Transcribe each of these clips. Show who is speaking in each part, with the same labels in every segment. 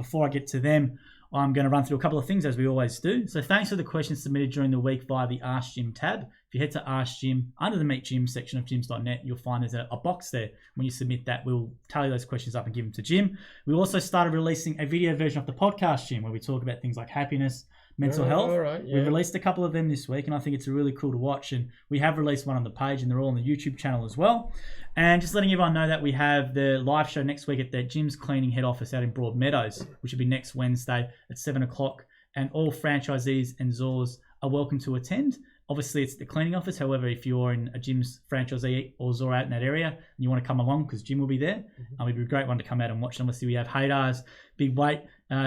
Speaker 1: before I get to them, I'm going to run through a couple of things as we always do. So thanks for the questions submitted during the week via the Ask Jim tab. If you head to Ask Jim, under the Meet Jim section of gyms.net, you'll find there's a box there. When you submit that, we'll tally those questions up and give them to Jim. We also started releasing a video version of the podcast, Jim, where we talk about things like happiness, mental health.
Speaker 2: Right, yeah.
Speaker 1: We've released a couple of them this week, and I think it's really cool to watch. And we have released one on the page, and they're all on the YouTube channel as well. And just letting everyone know that we have the live show next week at the Jim's Cleaning head office out in Broadmeadows, which will be next Wednesday at 7 o'clock. And all franchisees and Zors are welcome to attend. Obviously, it's the cleaning office. However, if you're in a Jim's franchisee or Zor out in that area and you want to come along, because Jim will be there, it'd be a great one to come out and watch. And obviously, we have Haydar's big weight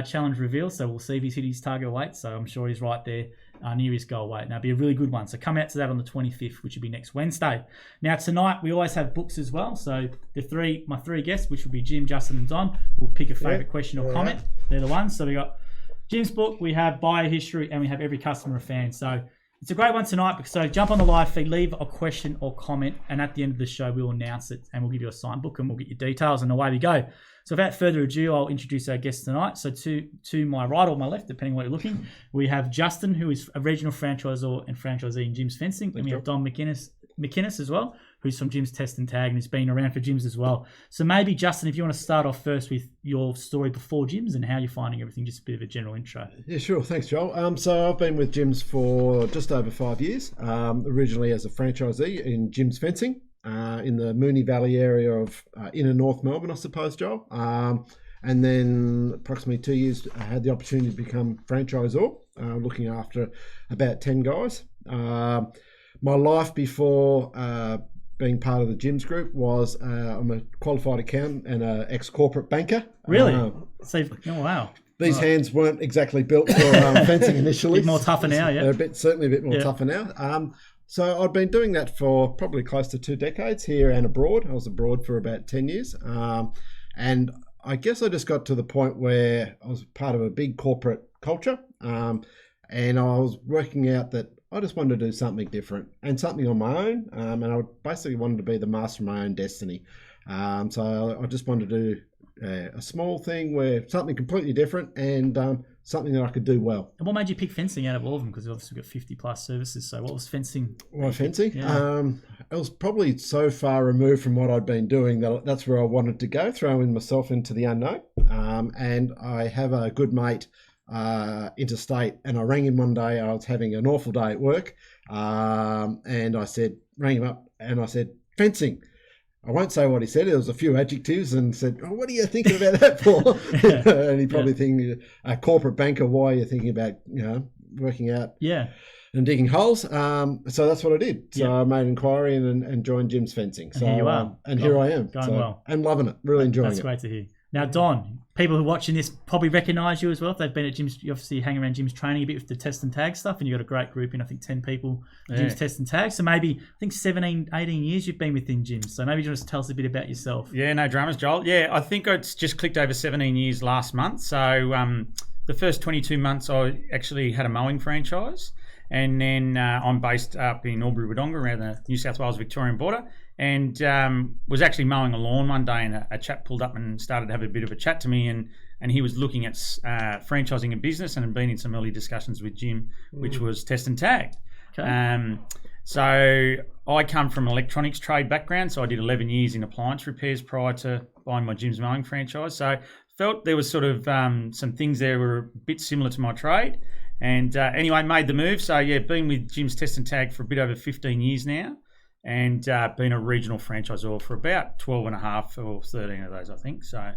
Speaker 1: challenge reveal, so we'll see if he's hit his target weight. So I'm sure he's right there near his goal weight. Now, it'll be a really good one. So come out to that on the 25th, which will be next Wednesday. Now, tonight, we always have books as well. So my three guests, which will be Jim, Justin, and Don, will pick a favourite question or comment. They're the ones. So we got Jim's book, we have bio history, and we have every customer a fan. So it's a great one tonight. So jump on the live feed, leave a question or comment, and at the end of the show, we'll announce it and we'll give you a signed book and we'll get your details, and away we go. So without further ado, I'll introduce our guests tonight. So to my right or my left, depending on where you're looking, we have Justin, who is a regional franchisor and franchisee in Jim's Fencing. And we have Don McInnes as well, who's from Jim's Test and Tag and has been around for Jim's as well. So maybe, Justin, if you want to start off first with your story before Jim's and how you're finding everything, just a bit of a general intro.
Speaker 2: Yeah, sure. Thanks, Joel. So I've been with Jim's for just over 5 years, originally as a franchisee in Jim's Fencing in the Moonee Valley area of inner North Melbourne, I suppose, Joel. And then approximately 2 years, I had the opportunity to become franchisor, looking after about 10 guys. My life before being part of the Jim's group was I'm a qualified accountant and an ex-corporate banker.
Speaker 1: Really? Wow.
Speaker 2: These hands weren't exactly built for fencing initially.
Speaker 1: A bit more tougher now, yeah?
Speaker 2: They're certainly a bit more tougher now. So I'd been doing that for probably close to 2 decades here and abroad. I was abroad for about 10 years. And I guess I just got to the point where I was part of a big corporate culture. And I was working out that I just wanted to do something different and something on my own. And I basically wanted to be the master of my own destiny. So I just wanted to do a small thing where something completely different and something that I could do well.
Speaker 1: And what made you pick fencing out of all of them? Because obviously we've got 50 plus services. So what was fencing?
Speaker 2: Well, fencing?
Speaker 1: Yeah.
Speaker 2: It was probably so far removed from what I'd been doing that that's where I wanted to go, throwing myself into the unknown. And I have a good mate interstate, and I rang him one day. I was having an awful day at work, and rang him up and I said, fencing. I won't say what he said. There was a few adjectives and said, "Oh, what are you thinking about that for?" And he probably thinking, a corporate banker, why are you thinking about, working out and digging holes? So that's what I did. So I made an inquiry and joined Jim's Fencing. So
Speaker 1: and here you are.
Speaker 2: Here I am.
Speaker 1: Going well.
Speaker 2: And loving it. Really enjoying it.
Speaker 1: That's great to hear. Now, Don, people who are watching this probably recognise you as well. If they've been at Jim's, you obviously hang around Jim's training a bit with the test and tag stuff, and you've got a great group in, I think, 10 people at Jim's Test and Tag. So maybe, I think 17, 18 years you've been within Jim's. So maybe you just tell us a bit about yourself.
Speaker 3: Yeah, no dramas, Joel. Yeah, I think it's just clicked over 17 years last month. So the first 22 months I actually had a mowing franchise. And then I'm based up in Albury-Wodonga around the New South Wales-Victorian border, and was actually mowing a lawn one day, and a chap pulled up and started to have a bit of a chat to me, and he was looking at franchising a business and had been in some early discussions with Jim, which was test and tag. Okay. So I come from an electronics trade background, so I did 11 years in appliance repairs prior to buying my Jim's mowing franchise. So felt there was sort of some things there were a bit similar to my trade. And anyway, made the move. So, been with Jim's Test and Tag for a bit over 15 years now, and been a regional franchisor for about 12 and a half or 13 of those, I think. So,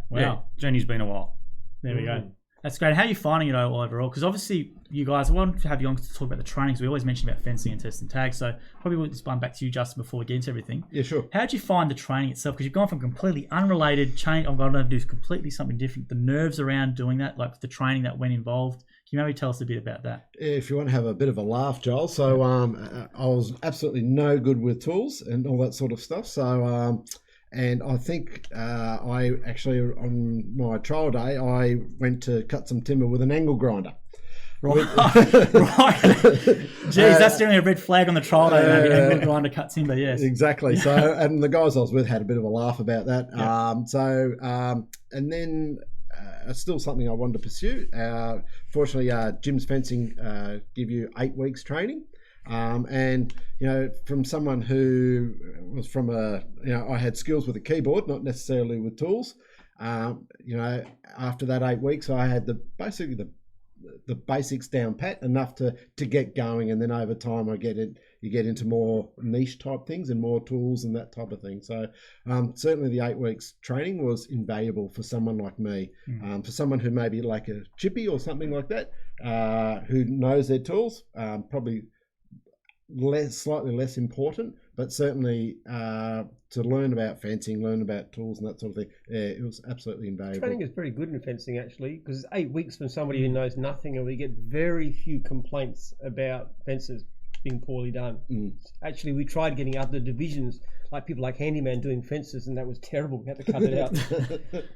Speaker 3: journey's been a while.
Speaker 1: There we go. That's great. How are you finding it all overall? Because obviously you guys, I want to have you on to talk about the trainings. We always mention about fencing and test and tag. So probably we'll just run back to you, Justin, before we get into everything.
Speaker 2: Yeah, sure.
Speaker 1: How did you find the training itself? Because you've gone from completely unrelated change. I'm going to do completely something different. The nerves around doing that, like the training that went involved. Can you maybe tell us a bit about that?
Speaker 2: If you want to have a bit of a laugh, Joel. So I was absolutely no good with tools and all that sort of stuff. So and I think I actually, on my trial day, I went to cut some timber with an angle grinder.
Speaker 1: Right. Right. Geez, that's generally a red flag on the trial day, maybe angle grinder cut timber, yes.
Speaker 2: Exactly. So, and the guys I was with had a bit of a laugh about that. Yeah. And then still something I wanted to pursue. Fortunately, Jim's Fencing give you 8 weeks training. And, from someone who was from I had skills with a keyboard, not necessarily with tools. After that 8 weeks, I had basically the basics down pat, enough to get going, and then over time you get into more niche type things and more tools and that type of thing. So certainly the 8 weeks training was invaluable for someone like me. For someone who maybe like a chippy or something like that, who knows their tools, probably slightly less important, but certainly to learn about fencing, learn about tools and that sort of thing, it was absolutely invaluable.
Speaker 4: Training is very good in fencing, actually, because it's 8 weeks from somebody who knows nothing, and we get very few complaints about fences being poorly done. Actually, we tried getting other divisions, like people like Handyman doing fences, and that was terrible. We had to cut it out.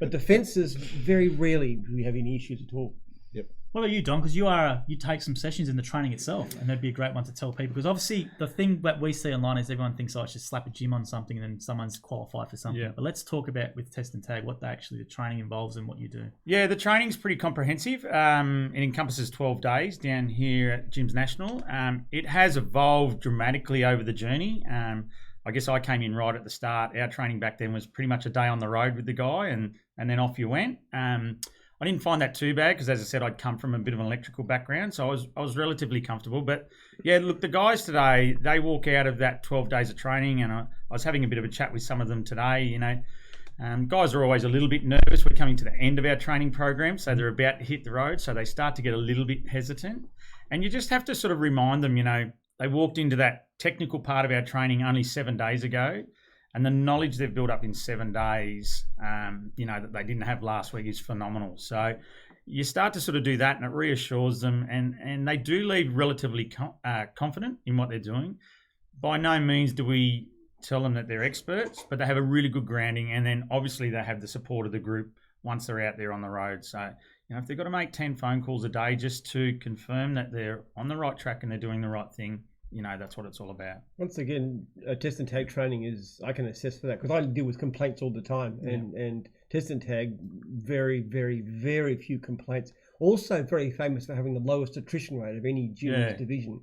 Speaker 4: But the fences, very rarely do we have any issues at all.
Speaker 2: Yep.
Speaker 1: What about you, Don? Because you take some sessions in the training itself, and that'd be a great one to tell people. Because obviously, the thing that we see online is everyone thinks, just slap a gym on something, and then someone's qualified for something.
Speaker 3: Yeah.
Speaker 1: But let's talk about with Test and Tag what the training involves and what you do.
Speaker 3: Yeah, the training's pretty comprehensive. It encompasses 12 days down here at Gyms National. It has evolved dramatically over the journey. I guess I came in right at the start. Our training back then was pretty much a day on the road with the guy, and then off you went. I didn't find that too bad because, as I said, I'd come from a bit of an electrical background, so I was relatively comfortable. But yeah, look, the guys today, they walk out of that 12 days of training, and I was having a bit of a chat with some of them today. Guys are always a little bit nervous. We're coming to the end of our training program, so they're about to hit the road, so they start to get a little bit hesitant. And you just have to sort of remind them, they walked into that technical part of our training only 7 days ago. And the knowledge they've built up in 7 days, that they didn't have last week is phenomenal. So you start to sort of do that, and it reassures them, and they do leave relatively confident in what they're doing. By no means do we tell them that they're experts, but they have a really good grounding, and then obviously they have the support of the group once they're out there on the road. So if they've got to make 10 phone calls a day just to confirm that they're on the right track and they're doing the right thing, that's what it's all about.
Speaker 4: Once again, Test and Tag training I can assess for that, because I deal with complaints all the time, and Test and Tag, very, very, very few complaints. Also very famous for having the lowest attrition rate of any gym's division.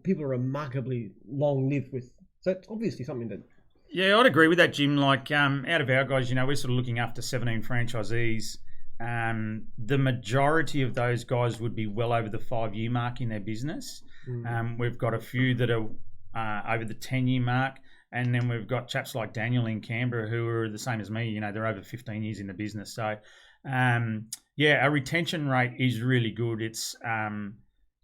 Speaker 4: People are remarkably long-lived with, so it's obviously something that...
Speaker 3: Yeah, I'd agree with that, Jim. Like, out of our guys, we're sort of looking after 17 franchisees. The majority of those guys would be well over the 5-year mark in their business. We've got a few that are over the 10-year mark, and then we've got chaps like Daniel in Canberra who are the same as me. They're over 15 years in the business. So, our retention rate is really good. It's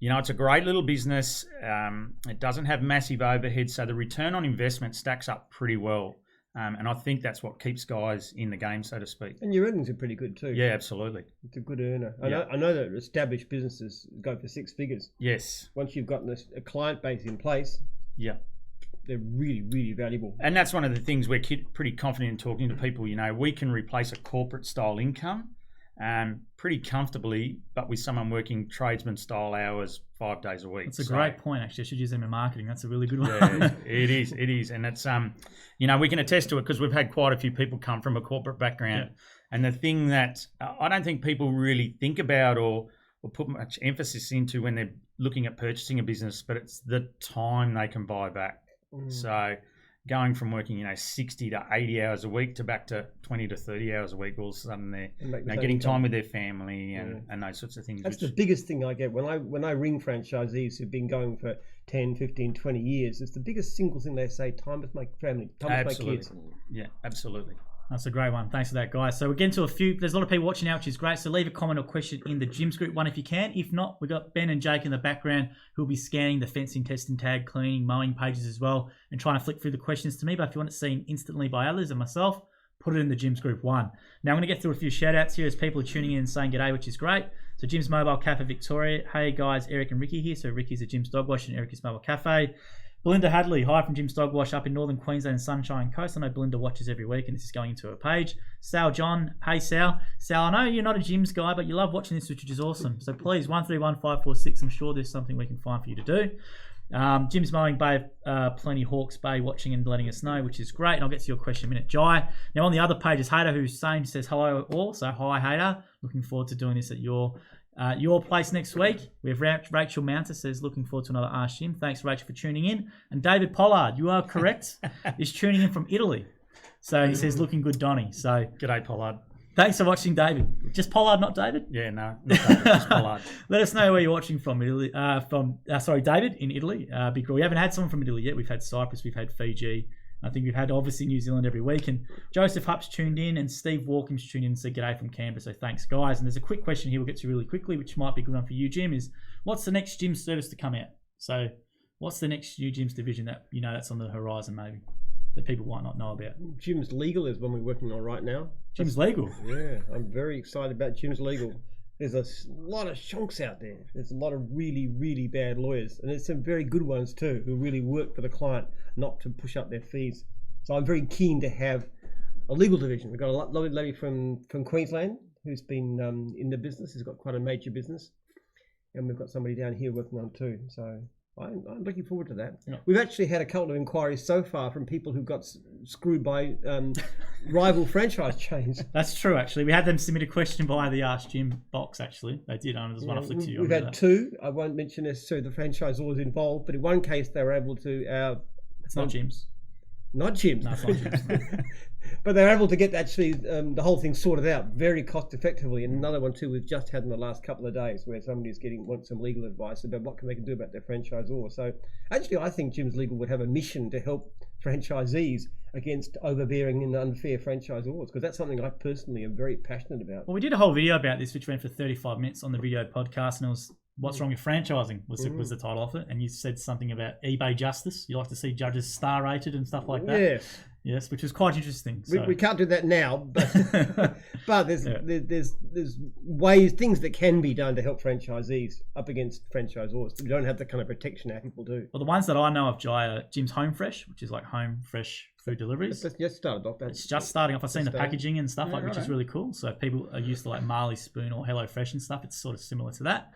Speaker 3: it's a great little business. It doesn't have massive overhead, so the return on investment stacks up pretty well. And I think that's what keeps guys in the game, so to speak.
Speaker 4: And your earnings are pretty good too.
Speaker 3: Yeah, absolutely.
Speaker 4: It's a good earner. I know that established businesses go for 6 figures.
Speaker 3: Yes.
Speaker 4: Once you've gotten a client base in place, they're really, really valuable.
Speaker 3: And that's one of the things we're pretty confident in talking to people. We can replace a corporate style income pretty comfortably, but with someone working tradesman style hours 5 days a week.
Speaker 1: That's a great point, actually. I should use them in marketing. That's a really good one.
Speaker 3: Yeah, it is. And it's, we can attest to it because we've had quite a few people come from a corporate background. Yeah. And the thing that I don't think people really think about or put much emphasis into when they're looking at purchasing a business, but it's the time they can buy back. So going from working, 60 to 80 hours a week to back to 20 to 30 hours a week, all of a sudden they're getting time with their family and those sorts of things.
Speaker 4: That's the biggest thing I get when I ring franchisees who've been going for 10, 15, 20 years. It's the biggest single thing they say, time with my family, time with my kids.
Speaker 3: Yeah, absolutely.
Speaker 1: That's a great one. Thanks for that, guys. So we're getting to there's a lot of people watching now, which is great. So leave a comment or question in the Gyms group one if you can. If not, we've got Ben and Jake in the background who'll be scanning the fencing, Test and Tag, cleaning, mowing pages as well and trying to flick through the questions to me. But if you want it seen instantly by others and myself, put it in the Gyms group one. Now I'm going to get through a few shout outs here as people are tuning in and saying g'day, which is great. So Jim's Mobile Cafe Victoria. Hey guys, Eric and Ricky here. So Ricky's at Jim's Dog Wash and Eric is Mobile Cafe. Belinda Hadley, hi from Jim's Dog Wash up in northern Queensland and Sunshine Coast. I know Belinda watches every week and this is going into her page. Sal John, hey Sal. Sal, I know you're not a Jim's guy, but you love watching this, which is awesome. So please, 131546, I'm sure there's something we can find for you to do. Jim's Mowing Bay, plenty Hawke's Bay watching and letting us know, which is great. And I'll get to your question in a minute, Jai. Now on the other page is Hader, who's same says hello all. So hi Hader, looking forward to doing this at your place next week. We have Rachel Mounter says looking forward to another Ask Jim. Thanks Rachel for tuning in. And David Pollard, you are correct, is tuning in from Italy. So he says looking good, Donny. So
Speaker 3: G'day, Pollard.
Speaker 1: thanks for watching, David. Just Pollard, not David?
Speaker 3: Yeah, no, not David, just Pollard.
Speaker 1: Let us know where you're watching from. Italy, David in Italy. We haven't had someone from Italy yet. We've had Cyprus, we've had Fiji. I think we've had obviously New Zealand every week. And Joseph Hupp's tuned in, and Steve Walkham's tuned in and said g'day from Canberra. So thanks, guys. And there's a quick question here we'll get to really quickly, which might be a good one for you, Jim. Is what's the next Jim service to come out? So what's the next new Jim's division that that's on the horizon maybe that people might not know about?
Speaker 4: Jim's Legal is one we're working on right now.
Speaker 1: Jim's Legal.
Speaker 4: Yeah, I'm very excited about Jim's Legal. There's a lot of shonks out there. There's a lot of really, really bad lawyers, and there's some very good ones too who really work for the client, not to push up their fees. So I'm very keen to have a legal division. We've got a lovely lady from Queensland who's been in the business. Has got quite a major business, and we've got somebody down here working on too. So I'm looking forward to that. Yeah. We've actually had a couple of inquiries so far from people who got screwed by rival franchise chains.
Speaker 1: That's true, actually. We had them submit a question via the Ask Jim box, actually. They did. There's one I flicked to you.
Speaker 4: We've had two. I won't mention necessarily the franchisors involved, but in one case they were able to...
Speaker 1: it's not Jim's.
Speaker 4: Not Jim's.
Speaker 1: No, it's not Jim's.
Speaker 4: But they're able to get actually the whole thing sorted out very cost effectively. And another one too we've just had in the last couple of days where somebody's wants some legal advice about what they can do about their franchisor. So actually I think Jim's Legal would have a mission to help franchisees against overbearing and unfair franchisors, because that's something I personally am very passionate about.
Speaker 1: Well, we did a whole video about this which went for 35 minutes on the video podcast, and it was What's Wrong with Franchising was the title of it, and you said something about eBay justice. You like to see judges star rated and stuff like that. Yes, which was quite interesting. So.
Speaker 4: We can't do that now, but there's ways, things that can be done to help franchisees up against franchisors. You don't have the kind of protection our people do.
Speaker 1: Well, the ones that I know of, Jai, are Jim's Home Fresh, which is like home fresh food deliveries.
Speaker 4: Let's just started off.
Speaker 1: It's just starting off. I've seen the packaging and stuff, which is really cool. So if people are used to like Marley Spoon or Hello Fresh and stuff, it's sort of similar to that.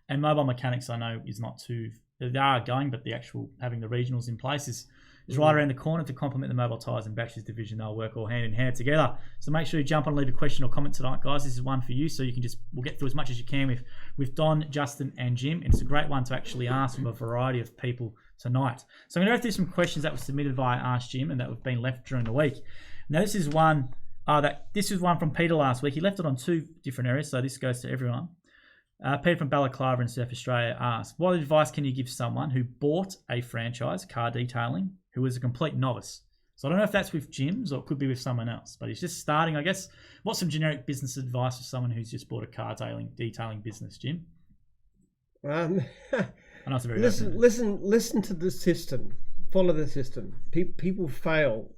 Speaker 1: And mobile mechanics, I know, is not too... They are going, but the actual having the regionals in place is right around the corner to complement the mobile tyres and batteries division. They'll work all hand in hand together. So make sure you jump on and leave a question or comment tonight, guys. This is one for you, so you can we'll get through as much as you can with Don, Justin, and Jim. And it's a great one to actually ask from a variety of people tonight. So I'm going to go through some questions that were submitted via Ask Jim and that have been left during the week. Now this is one from Peter last week. He left it on two different areas, so this goes to everyone. Peter from Balaclava in South Australia asked, what advice can you give someone who bought a franchise, car detailing, who is a complete novice? So I don't know if that's with Jim's or it could be with someone else, but he's just starting, I guess. What's some generic business advice for someone who's just bought a car detailing business, Jim?
Speaker 4: I know it's a very listen to the system. Follow the system. People fail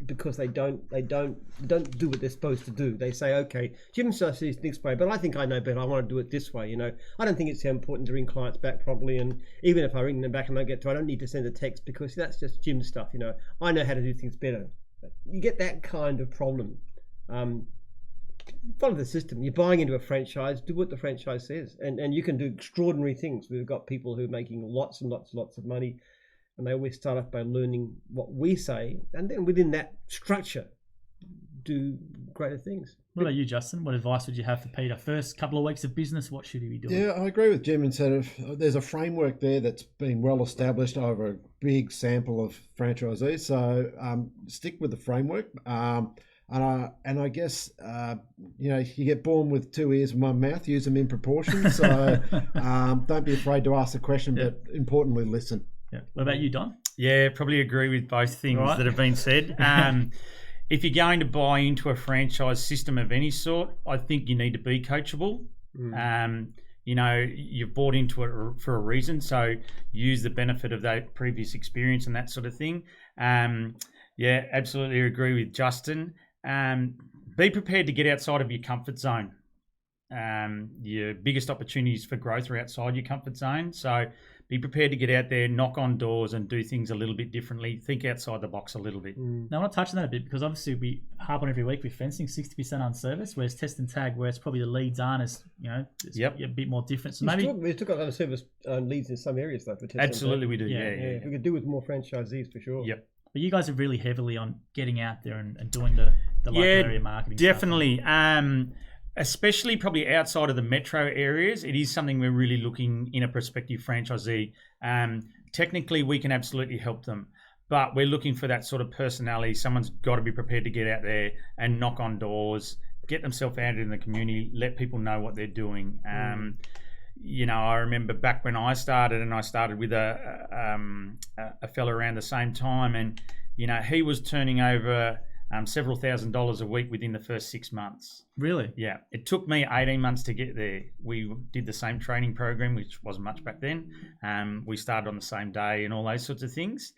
Speaker 4: because they don't do what they're supposed to do. They say, okay, Jim says this way, but I think I know better. I want to do it this way. I don't think it's so important to ring clients back promptly, and even if I ring them back and I get to, I don't need to send a text because that's just Jim stuff. I know how to do things better. You get that kind of problem. Follow the system. You're buying into a franchise. Do what the franchise says, and you can do extraordinary things. We've got people who are making lots and lots of money. And they always start off by learning what we say, and then within that structure, do greater things.
Speaker 1: What about you, Justin? What advice would you have for Peter? First couple of weeks of business, what should he be doing?
Speaker 2: Yeah, I agree with Jim. Instead of there's a framework there that's been well established over a big sample of franchisees. So stick with the framework. And I guess you get born with two ears and one mouth. Use them in proportion. So don't be afraid to ask the question, but importantly, listen.
Speaker 1: Yeah. What about you, Don?
Speaker 3: Yeah, probably agree with both things that have been said. If you're going to buy into a franchise system of any sort, I think you need to be coachable. You've bought into it for a reason, so use the benefit of that previous experience and that sort of thing. Yeah, absolutely agree with Justin. Be prepared to get outside of your comfort zone. your biggest opportunities for growth are outside your comfort zone. So be prepared to get out there, knock on doors, and do things a little bit differently. Think outside the box a little bit.
Speaker 1: Now, I want to touch on that a bit because obviously we harp on every week with fencing, 60% unserviced, whereas test and tag, where it's probably the leads aren't as, it's a bit more different. So
Speaker 4: we've still got unserviced leads in some areas though for test.
Speaker 3: Absolutely, we do. Yeah.
Speaker 4: We could do with more franchisees for sure.
Speaker 3: Yep.
Speaker 1: But you guys are really heavily on getting out there and doing the local area marketing.
Speaker 3: Definitely.
Speaker 1: Stuff.
Speaker 3: Especially probably outside of the metro areas, it is something we're really looking in a prospective franchisee. Technically, we can absolutely help them, but we're looking for that sort of personality. Someone's got to be prepared to get out there and knock on doors, get themselves out in the community, let people know what they're doing. I remember back when I started, and I started with a fella around the same time, and he was turning over several $1,000s a week within the first 6 months.
Speaker 1: Really?
Speaker 3: Yeah. It took me 18 months to get there. We did the same training program, which wasn't much back then. We started on the same day and all those sorts of things.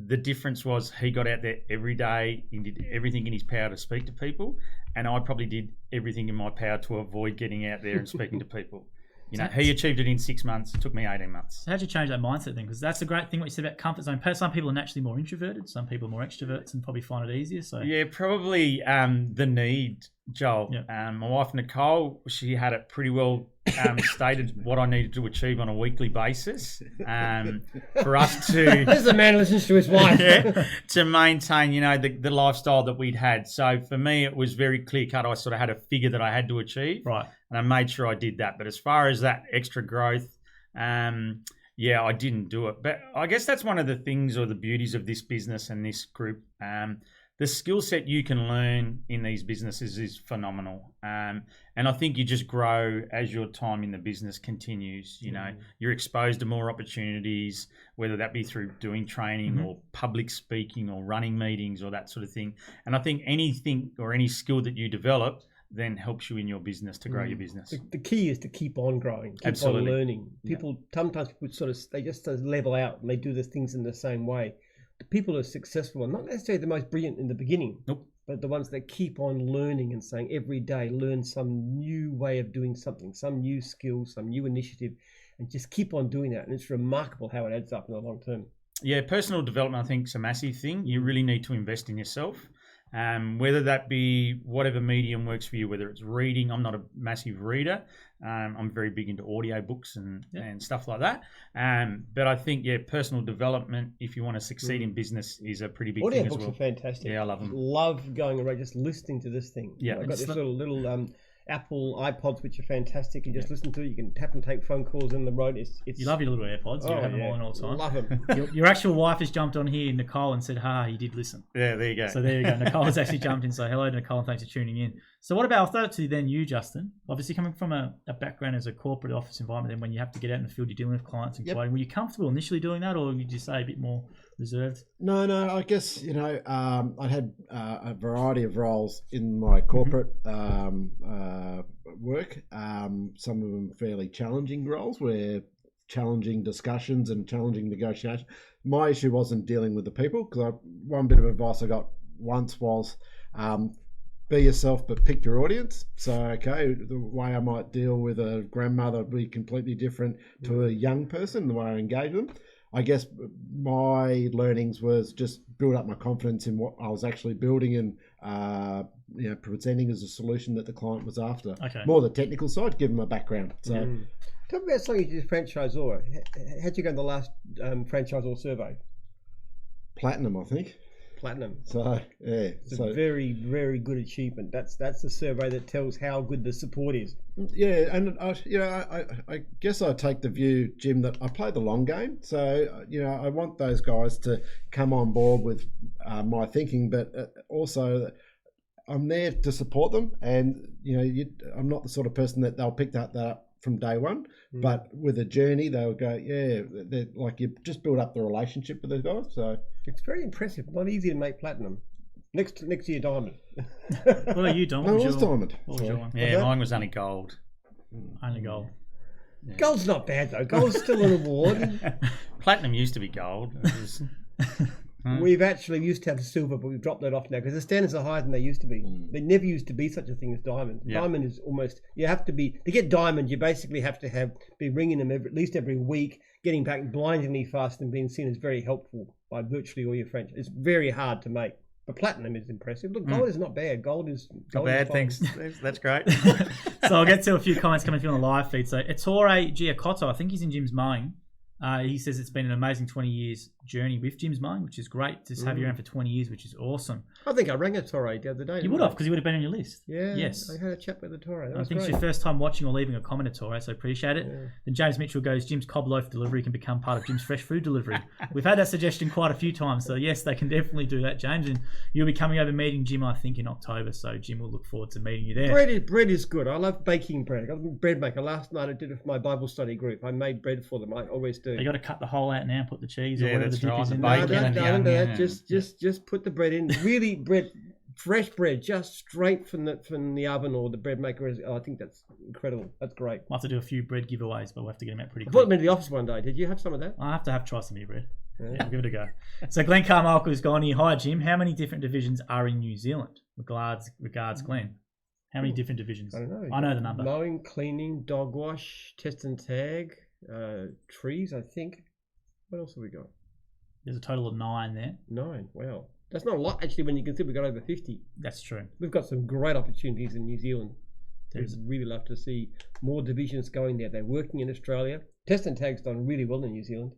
Speaker 3: The difference was he got out there every day. He did everything in his power to speak to people. And I probably did everything in my power to avoid getting out there and speaking to people. He achieved it in 6 months. It took me 18 months.
Speaker 1: So how'd you change that mindset then? Because that's a great thing what you said about comfort zone. Some people are naturally more introverted. Some people are more extroverts and probably find it easier. So
Speaker 3: yeah, probably the need, Joel.
Speaker 1: Yep.
Speaker 3: My wife, Nicole, she had it pretty well stated what I needed to achieve on a weekly basis for us to...
Speaker 4: There's a man who listens to his wife.
Speaker 3: To maintain, the lifestyle that we'd had. So for me, it was very clear cut. I sort of had a figure that I had to achieve.
Speaker 1: Right.
Speaker 3: And I made sure I did that. But as far as that extra growth, I didn't do it. But I guess that's one of the things or the beauties of this business and this group. The skill set you can learn in these businesses is phenomenal. And I think you just grow as your time in the business continues. You're exposed to more opportunities, whether that be through doing training or public speaking or running meetings or that sort of thing. And I think anything or any skill that you develop then helps you in your business to grow your business.
Speaker 4: The key is to keep on growing, keep on learning. Sometimes people they just level out and they do the things in the same way. The people who are successful are not necessarily the most brilliant in the beginning, but the ones that keep on learning and saying every day, learn some new way of doing something, some new skill, some new initiative, and just keep on doing that. And it's remarkable how it adds up in the long term. Yeah,
Speaker 3: personal development, I think, is a massive thing. You really need to invest in yourself. Whether that be whatever medium works for you, whether it's reading. I'm not a massive reader. I'm very big into audio books and stuff like that. But I think, personal development, if you want to succeed in business, is a pretty big thing as well.
Speaker 4: Audio books are fantastic.
Speaker 3: Yeah, I love them.
Speaker 4: Love going around just listening to this thing.
Speaker 3: Yeah.
Speaker 4: I've got this little Apple iPods, which are fantastic. You just listen to it. You can tap and take phone calls in the road.
Speaker 1: You love your little AirPods. You have them all in all the time.
Speaker 4: Love them.
Speaker 1: Your actual wife has jumped on here, Nicole, and said, you did listen.
Speaker 3: Yeah, there you go.
Speaker 1: So there you go. Nicole has actually jumped in. So hello to Nicole and thanks for tuning in. So what about, I'll throw it to then you, Justin. Obviously coming from a background as a corporate office environment, then when you have to get out in the field, you're dealing with clients and quoting. Were you comfortable initially doing that, or would you say a bit more reserved?
Speaker 2: No, I guess, I had a variety of roles in my corporate work. Some of them fairly challenging roles where challenging discussions and challenging negotiation. My issue wasn't dealing with the people, because one bit of advice I got once was be yourself but pick your audience. So the way I might deal with a grandmother would be completely different to a young person, the way I engage them. I guess my learnings was just build up my confidence in what I was actually building and presenting as a solution that the client was after.
Speaker 1: Okay.
Speaker 2: More the technical side, give them a background. So
Speaker 4: talk about something you did franchisor. How'd you go in the last franchisor survey?
Speaker 2: Platinum, I think.
Speaker 4: Platinum.
Speaker 2: So
Speaker 4: it's a very, very good achievement. That's the survey that tells how good the support is.
Speaker 2: Yeah, and I guess I take the view, Jim, that I play the long game. So I want those guys to come on board with my thinking, but also I'm there to support them. And I'm not the sort of person that they'll pick that up from day one, but with a journey, they'll go, they're like, you just build up the relationship with the guys. So
Speaker 4: it's very impressive. Not easy to make platinum. Next to your diamond.
Speaker 1: What about you, Dom?
Speaker 2: No, it was diamond.
Speaker 1: What was your one?
Speaker 3: Yeah, mine was only gold.
Speaker 1: Only gold.
Speaker 4: Yeah. Gold's not bad though. Gold's still an award.
Speaker 3: Platinum used to be gold. It was
Speaker 4: We've actually used to have silver, but we've dropped that off now because the standards are higher than they used to be. There never used to be such a thing as diamond.
Speaker 3: Yeah.
Speaker 4: Diamond is almost, you have to be, to get diamond, you basically have to be ringing them at least every week, getting back blindingly fast and being seen as very helpful by virtually all your friends. It's very hard to make. But platinum is impressive. Look, gold is not bad. Gold is
Speaker 3: Not bad, thanks. That's great.
Speaker 1: So I'll get to a few comments coming through on the live feed. So Ettore Giacotto, I think he's in Jim's Mowing. He says it's been an amazing 20 years journey with Jim's Mowing, which is great to have you around for 20 years, which is awesome.
Speaker 4: I think I rang Ettore the other day.
Speaker 1: You would have, because he would have been on your list.
Speaker 4: Yeah.
Speaker 1: Yes.
Speaker 4: I had a chat with Ettore.
Speaker 1: I think it's your first time watching or leaving a comment, Ettore, so appreciate it.
Speaker 4: Yeah.
Speaker 1: Then James Mitchell goes, Jim's cob loaf delivery can become part of Jim's fresh food delivery. We've had that suggestion quite a few times, so yes, they can definitely do that, James. And you'll be coming over meeting Jim, I think, in October, so Jim will look forward to meeting you there.
Speaker 4: Bread is good. I love baking bread. I'm a bread maker. Last night I did it for my Bible study group. I made bread for them. I always do.
Speaker 1: You got to cut the hole out now and put the cheese or
Speaker 3: Yeah,
Speaker 1: whatever the
Speaker 3: that's
Speaker 1: dip
Speaker 3: right,
Speaker 1: is
Speaker 3: the
Speaker 1: in
Speaker 3: bacon.
Speaker 1: there.
Speaker 4: No, don't do that.
Speaker 3: Yeah.
Speaker 4: Just put the bread in. Really bread, fresh bread, just straight from the oven or the bread maker. I think that's incredible. That's great.
Speaker 1: We'll have to do a few bread giveaways, but we'll have to get them out pretty
Speaker 4: I
Speaker 1: quick.
Speaker 4: brought them into the office one day. Did you have some of that?
Speaker 1: I have to try some of your bread. Yeah, give it a go. So Glenn Carmichael's gone here. Hi, Jim. How many different divisions are in New Zealand? Regards, Glenn. How many different divisions?
Speaker 4: I don't know.
Speaker 1: I know the number.
Speaker 4: Mowing, cleaning, dog wash, test and tag, trees, I think. What else have we got?
Speaker 1: There's a total of 9 there.
Speaker 4: 9. Wow. That's not a lot, actually, when you consider we've got over 50.
Speaker 1: That's true.
Speaker 4: We've got some great opportunities in New Zealand.
Speaker 1: There's-
Speaker 4: We'd really love to see more divisions going there. They're working in Australia. Test and tag's done really well in New Zealand.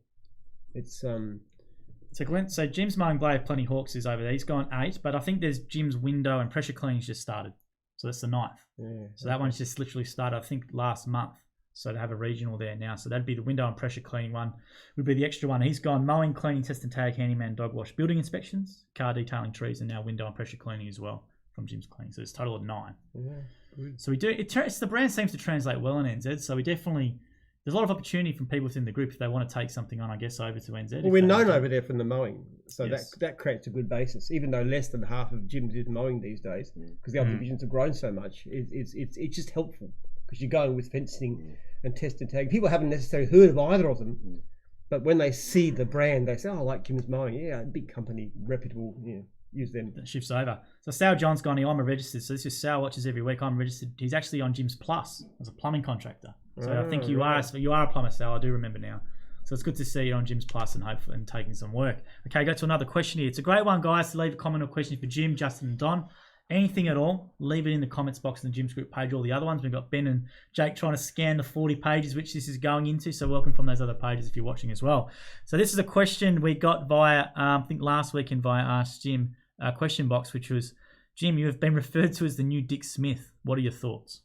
Speaker 4: It's
Speaker 1: So Glenn, so Jim's Mowing Blade of Plenty Hawks is over there. He's gone 8, but I think there's Jim's window and pressure cleaning's just started. So that's the 9th.
Speaker 4: yeah.
Speaker 1: So that one's just literally started, I think, last month. So to have a regional there now. So that'd be the window and pressure cleaning one. Would be the extra one. He's gone mowing, cleaning, test and tag, handyman, dog wash, building inspections, car detailing, trees, and now window and pressure cleaning as well from Jim's Cleaning. So it's a total of 9.
Speaker 4: Yeah, good.
Speaker 1: So we do. It's the brand seems to translate well in NZ. So we definitely there's a lot of opportunity from people within the group if they want to take something on. I guess over to NZ.
Speaker 4: Well, we're known over there from the mowing, so
Speaker 1: Yes.
Speaker 4: that creates a good basis. Even though less than half of Jim's is mowing these days, because the other divisions have grown so much, it's just helpful because you're going with fencing and test and tag. People haven't necessarily heard of either of them, but when they see the brand, they say, "Oh, I like Jim's Mowing. Yeah, a big company, reputable. Yeah, use them."
Speaker 1: That shifts over. So Sal John's gone here. I'm a registered. So this is Sal watches every week. I'm registered. He's actually on Jim's Plus as a plumbing contractor. So I think you are a plumber, Sal. I do remember now. So it's good to see you on Jim's Plus and hopefully and taking some work. Okay, go to another question here. It's a great one, guys. To leave a comment or question for Jim, Justin, and Don. Anything at all, leave it in the comments box in the Jim's group page. All the other ones, we've got Ben and Jake trying to scan the 40 pages, which this is going into. So welcome from those other pages if you're watching as well. So this is a question we got via, I think last week via Ask Jim question box, which was, Jim, you have been referred to as the new Dick Smith. What are your thoughts?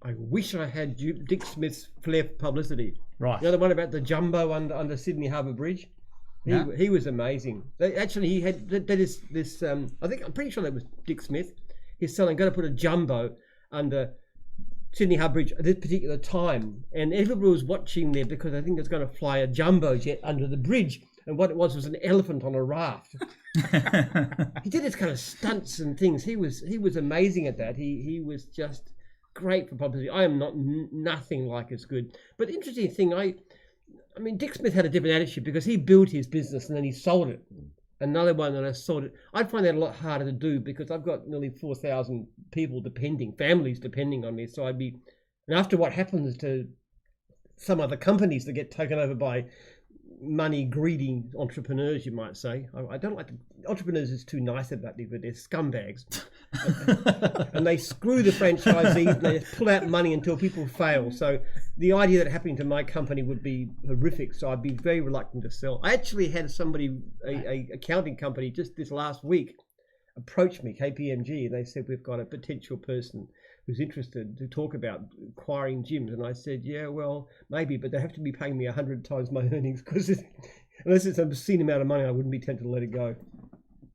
Speaker 4: I wish I had Dick Smith's flair for publicity.
Speaker 1: Right.
Speaker 4: You know the one about the jumbo under Sydney Harbour Bridge? He was amazing. Actually, he had this. I think I'm pretty sure that was Dick Smith. He's selling, going to put a jumbo under Sydney Harbour Bridge at this particular time, and everybody was watching there because I think it's going to fly a jumbo jet under the bridge. And what it was an elephant on a raft. He did his kind of stunts and things. He was amazing at that. He was just great for publicity. I am not nothing like as good. But the interesting thing, I mean, Dick Smith had a different attitude because he built his business and then he sold it. Another one that I sold it. I'd find that a lot harder to do because I've got nearly 4,000 people families depending on me. So and after what happens to some other companies that get taken over by money greedy entrepreneurs, you might say. I don't like entrepreneurs is too nice about it, but they're scumbags. And they screw the franchisees and they just pull out money until people fail. So the idea that happening to my company would be horrific. So I'd be very reluctant to sell. I actually had somebody, a accounting company just this last week approach me, KPMG, and they said, we've got a potential person who's interested to talk about acquiring gyms. And I said, yeah, well, maybe, but they have to be paying me 100 times my earnings because unless it's an obscene amount of money, I wouldn't be tempted to let it go.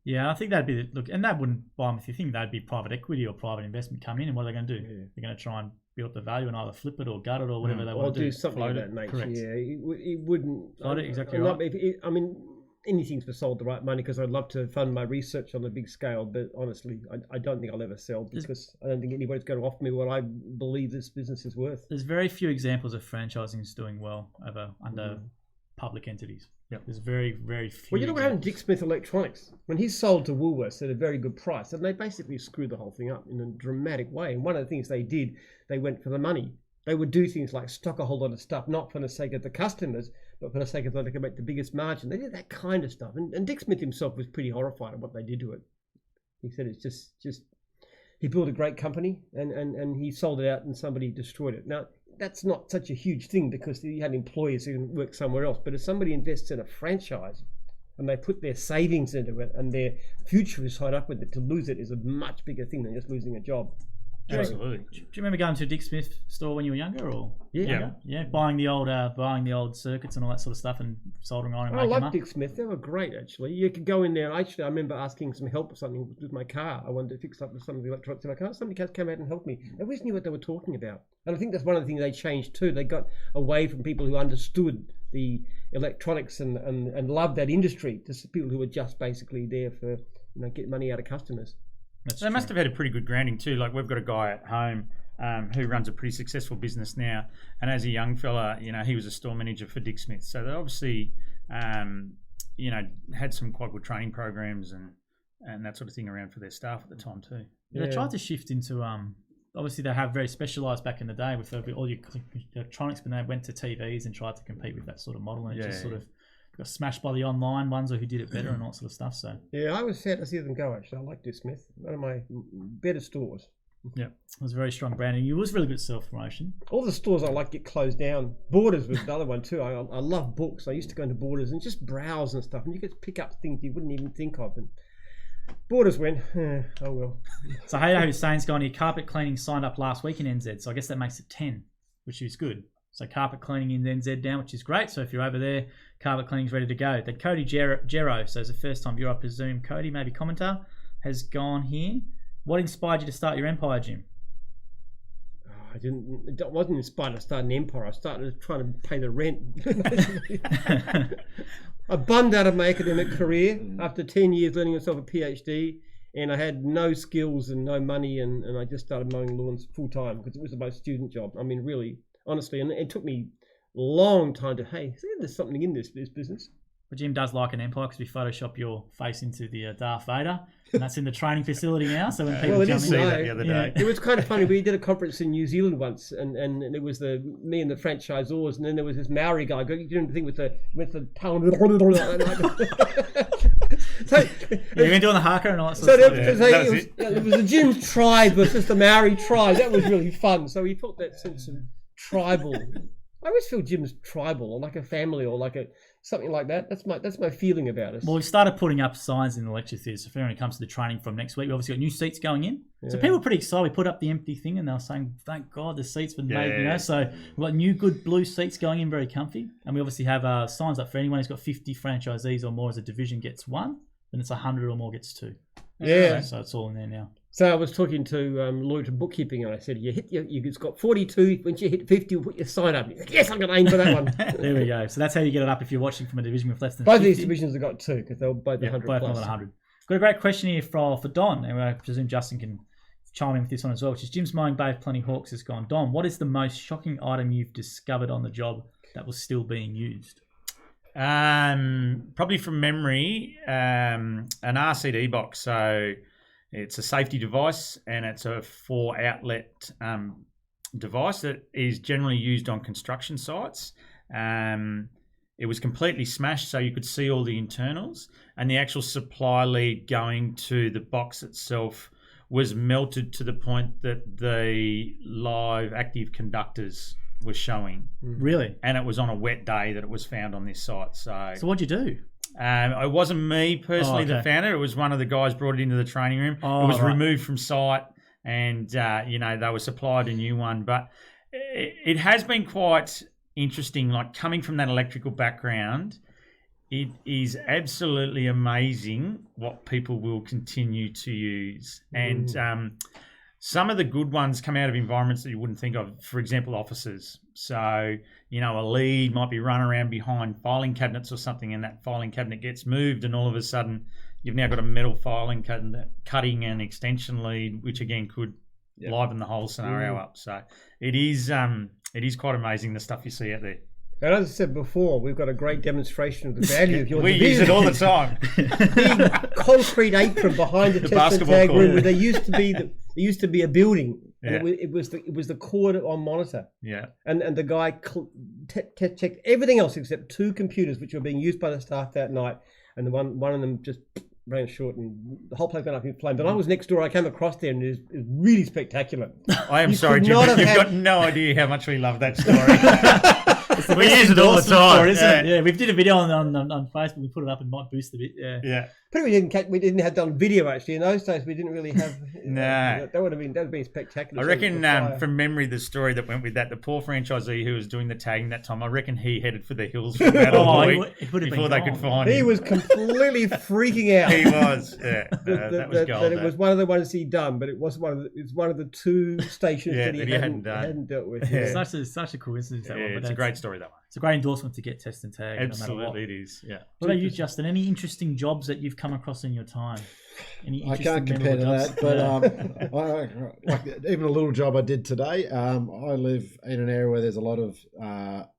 Speaker 1: Yeah, I think that'd be look, and that wouldn't buy them with you think that'd be private equity or private investment come in, and what are they going to do? Yeah. They're going to try and build the value and either flip it or gut it or whatever they want to do.
Speaker 4: Or do something of that nature.
Speaker 1: Correct.
Speaker 4: Yeah, it wouldn't.
Speaker 1: Float it, exactly right.
Speaker 4: I mean, anything's for sold the right money because I'd love to fund my research on a big scale, but honestly, I don't think I'll ever sell because I don't think anybody's going to offer me what I believe this business is worth.
Speaker 1: There's very few examples of franchising doing well under public entities. Yep. There's very, very few.
Speaker 4: Well, you know what happened to Dick Smith Electronics? When he sold to Woolworths at a very good price, and they basically screwed the whole thing up in a dramatic way. And one of the things they did, they went for the money. They would do things like stock a whole lot of stuff, not for the sake of the customers, but for the sake of they could make the biggest margin. They did that kind of stuff. And Dick Smith himself was pretty horrified at what they did to it. He said it's just he built a great company and he sold it out and somebody destroyed it. Now, that's not such a huge thing because he had employees who can work somewhere else. But if somebody invests in a franchise and they put their savings into it and their future is tied up with it, to lose it is a much bigger thing than just losing a job.
Speaker 3: Absolutely.
Speaker 1: Do you remember going to a Dick Smith store when you were younger, or
Speaker 3: Yeah.
Speaker 1: buying the old circuits and all that sort of stuff and soldering on and
Speaker 4: I
Speaker 1: making them
Speaker 4: like
Speaker 1: up?
Speaker 4: Dick Smith. They were great, actually. You could go in there. Actually, I remember asking some help with something with my car. I wanted to fix up some of the electronics in my car. Somebody came out and helped me. They always knew what they were talking about. And I think that's one of the things they changed too. They got away from people who understood the electronics and loved that industry to people who were just basically there for get money out of customers.
Speaker 3: They must have had a pretty good grounding too. Like we've got a guy at home who runs a pretty successful business now, and as a young fella, he was a store manager for Dick Smith. So they obviously, had some quite good training programs and that sort of thing around for their staff at the time too.
Speaker 1: Yeah, they tried to shift into obviously they have very specialised back in the day with all your electronics, but they went to TVs and tried to compete with that sort of model, and it just sort of got smashed by the online ones or who did it better and all that sort of stuff. So
Speaker 4: yeah, I was sad to see them go. Actually, I like Dick Smith. One of my better stores.
Speaker 1: Yeah, it was a very strong brand, and it was really good self-promotion.
Speaker 4: All the stores I like get closed down. Borders was another one too. I love books. I used to go into Borders and just browse and stuff, and you could pick up things you wouldn't even think of. And Borders went, oh well.
Speaker 1: So Haydo Hussein's gone here. Carpet cleaning signed up last week in NZ, so I guess that makes it 10, which is good. So carpet cleaning in NZ down, which is great. So if you're over there, carpet cleaning's ready to go. Then Cody Gero, so it's the first time you're, I presume, Cody, maybe commentator, has gone here. What inspired you to start your empire, Jim?
Speaker 4: I wasn't inspired to start an empire. I started trying to pay the rent. I bummed out of my academic career after 10 years learning myself a PhD, and I had no skills and no money, and I just started mowing lawns full time because it was my student job. I mean, really, honestly, and it took me a long time to, there's something in this business.
Speaker 1: But Jim does like an empire because we Photoshop your face into the Darth Vader, and that's in the training facility now. So when people come in,
Speaker 3: the other day.
Speaker 4: It was kind of funny. We did a conference in New Zealand once, and it was me and the franchisors, and then there was this Maori guy doing the thing with the tongue. So
Speaker 1: you've been doing the haka and all that sort of stuff.
Speaker 4: It was the Jim's tribe versus the Maori tribe. That was really fun. So he felt that sense of tribal. I always feel Jim's tribal, or like a family, or like something like that. That's my feeling about it.
Speaker 1: Well, we've started putting up signs in the lecture theatre. So if anyone comes to the training from next week, we obviously got new seats going in. Yeah. So people are pretty excited. We put up the empty thing and they were saying, thank God the seats been made, So we've got new good blue seats going in, very comfy. And we obviously have signs up for anyone who's got 50 franchisees or more as a division gets one. Then it's 100 or more gets two.
Speaker 4: Yeah.
Speaker 1: So it's all in there now.
Speaker 4: So I was talking to Lloyd from bookkeeping, and I said, you've got 42. Once you hit 50, you'll put your sign up. He's like, yes, I'm going to aim for that one.
Speaker 1: There we go. So that's how you get it up if you're watching from a division with less than
Speaker 4: both
Speaker 1: 50.
Speaker 4: these divisions have got two because they're both 100
Speaker 1: both
Speaker 4: plus.
Speaker 1: more than 100. Got a great question here for Don, and I presume Justin can chime in with this one as well, which is Jim's Mowing Bay of Plenty Hawks has gone. Don, what is the most shocking item you've discovered on the job that was still being used?
Speaker 3: Probably from memory, an RCD box. So it's a safety device, and it's a 4-outlet device that is generally used on construction sites. It was completely smashed, so you could see all the internals, and the actual supply lead going to the box itself was melted to the point that the live active conductors were showing.
Speaker 1: Really?
Speaker 3: And it was on a wet day that it was found on this site. So
Speaker 1: what'd you do?
Speaker 3: It wasn't me personally that found it. It was one of the guys brought it into the training room. It was removed from site, and they were supplied a new one. But it has been quite interesting, like coming from that electrical background. It is absolutely amazing what people will continue to use. And some of the good ones come out of environments that you wouldn't think of. For example, offices. So, a lead might be run around behind filing cabinets or something, and that filing cabinet gets moved, and all of a sudden you've now got a metal filing cabinet cutting an extension lead, which again could liven the whole scenario up. So it is quite amazing the stuff you see out there.
Speaker 4: And as I said before, we've got a great demonstration of the value of your
Speaker 3: We
Speaker 4: division.
Speaker 3: use it all the time.
Speaker 4: Big concrete apron behind the test and
Speaker 3: basketball
Speaker 4: tag
Speaker 3: court.
Speaker 4: room where there used to be a building.
Speaker 3: Yeah.
Speaker 4: And it was the cord on monitor.
Speaker 3: Yeah.
Speaker 4: And the guy checked everything else except 2 computers which were being used by the staff that night, and one of them just ran short and the whole place went up in flames. And I was next door. I came across there and it was really spectacular.
Speaker 3: I am
Speaker 4: You
Speaker 3: sorry,
Speaker 4: could
Speaker 3: Jim,
Speaker 4: not
Speaker 3: but
Speaker 4: have
Speaker 3: you've
Speaker 4: had-
Speaker 3: got no idea how much we love that story. We use it all the
Speaker 1: Endorsement
Speaker 3: time.
Speaker 1: for it, isn't it? Yeah, we did a video on Facebook. We put it up and might boost a bit. Yeah.
Speaker 3: Yeah.
Speaker 4: But we didn't have done video actually. In those days, we didn't really have.
Speaker 3: No.
Speaker 4: That would have been spectacular.
Speaker 3: I reckon from memory, the story that went with that, the poor franchisee who was doing the tagging that time, I reckon he headed for the hills for about a
Speaker 1: Oh,
Speaker 3: week
Speaker 1: he would have
Speaker 3: before
Speaker 1: been
Speaker 3: they could
Speaker 1: gone.
Speaker 3: find
Speaker 4: He
Speaker 3: him.
Speaker 4: was completely freaking out.
Speaker 3: He was. Yeah. That was gold.
Speaker 4: That it was one of the ones he'd done, but it was one of the 2 stations
Speaker 3: Yeah,
Speaker 4: that he hadn't dealt with.
Speaker 3: Yeah.
Speaker 4: Yeah.
Speaker 1: Such a coincidence. That
Speaker 3: Yeah,
Speaker 1: one, but
Speaker 3: it's a
Speaker 1: that's-
Speaker 3: great story, that one.
Speaker 1: It's a great endorsement to get test and tag.
Speaker 3: Absolutely, it is. Yeah.
Speaker 1: What about you, Justin? Any interesting jobs that you've come across in your time? Any
Speaker 2: I can't
Speaker 1: interesting
Speaker 2: compare to
Speaker 1: memorable
Speaker 2: that,
Speaker 1: jobs?
Speaker 2: but like even a little job I did today. I live in an area where there's a lot of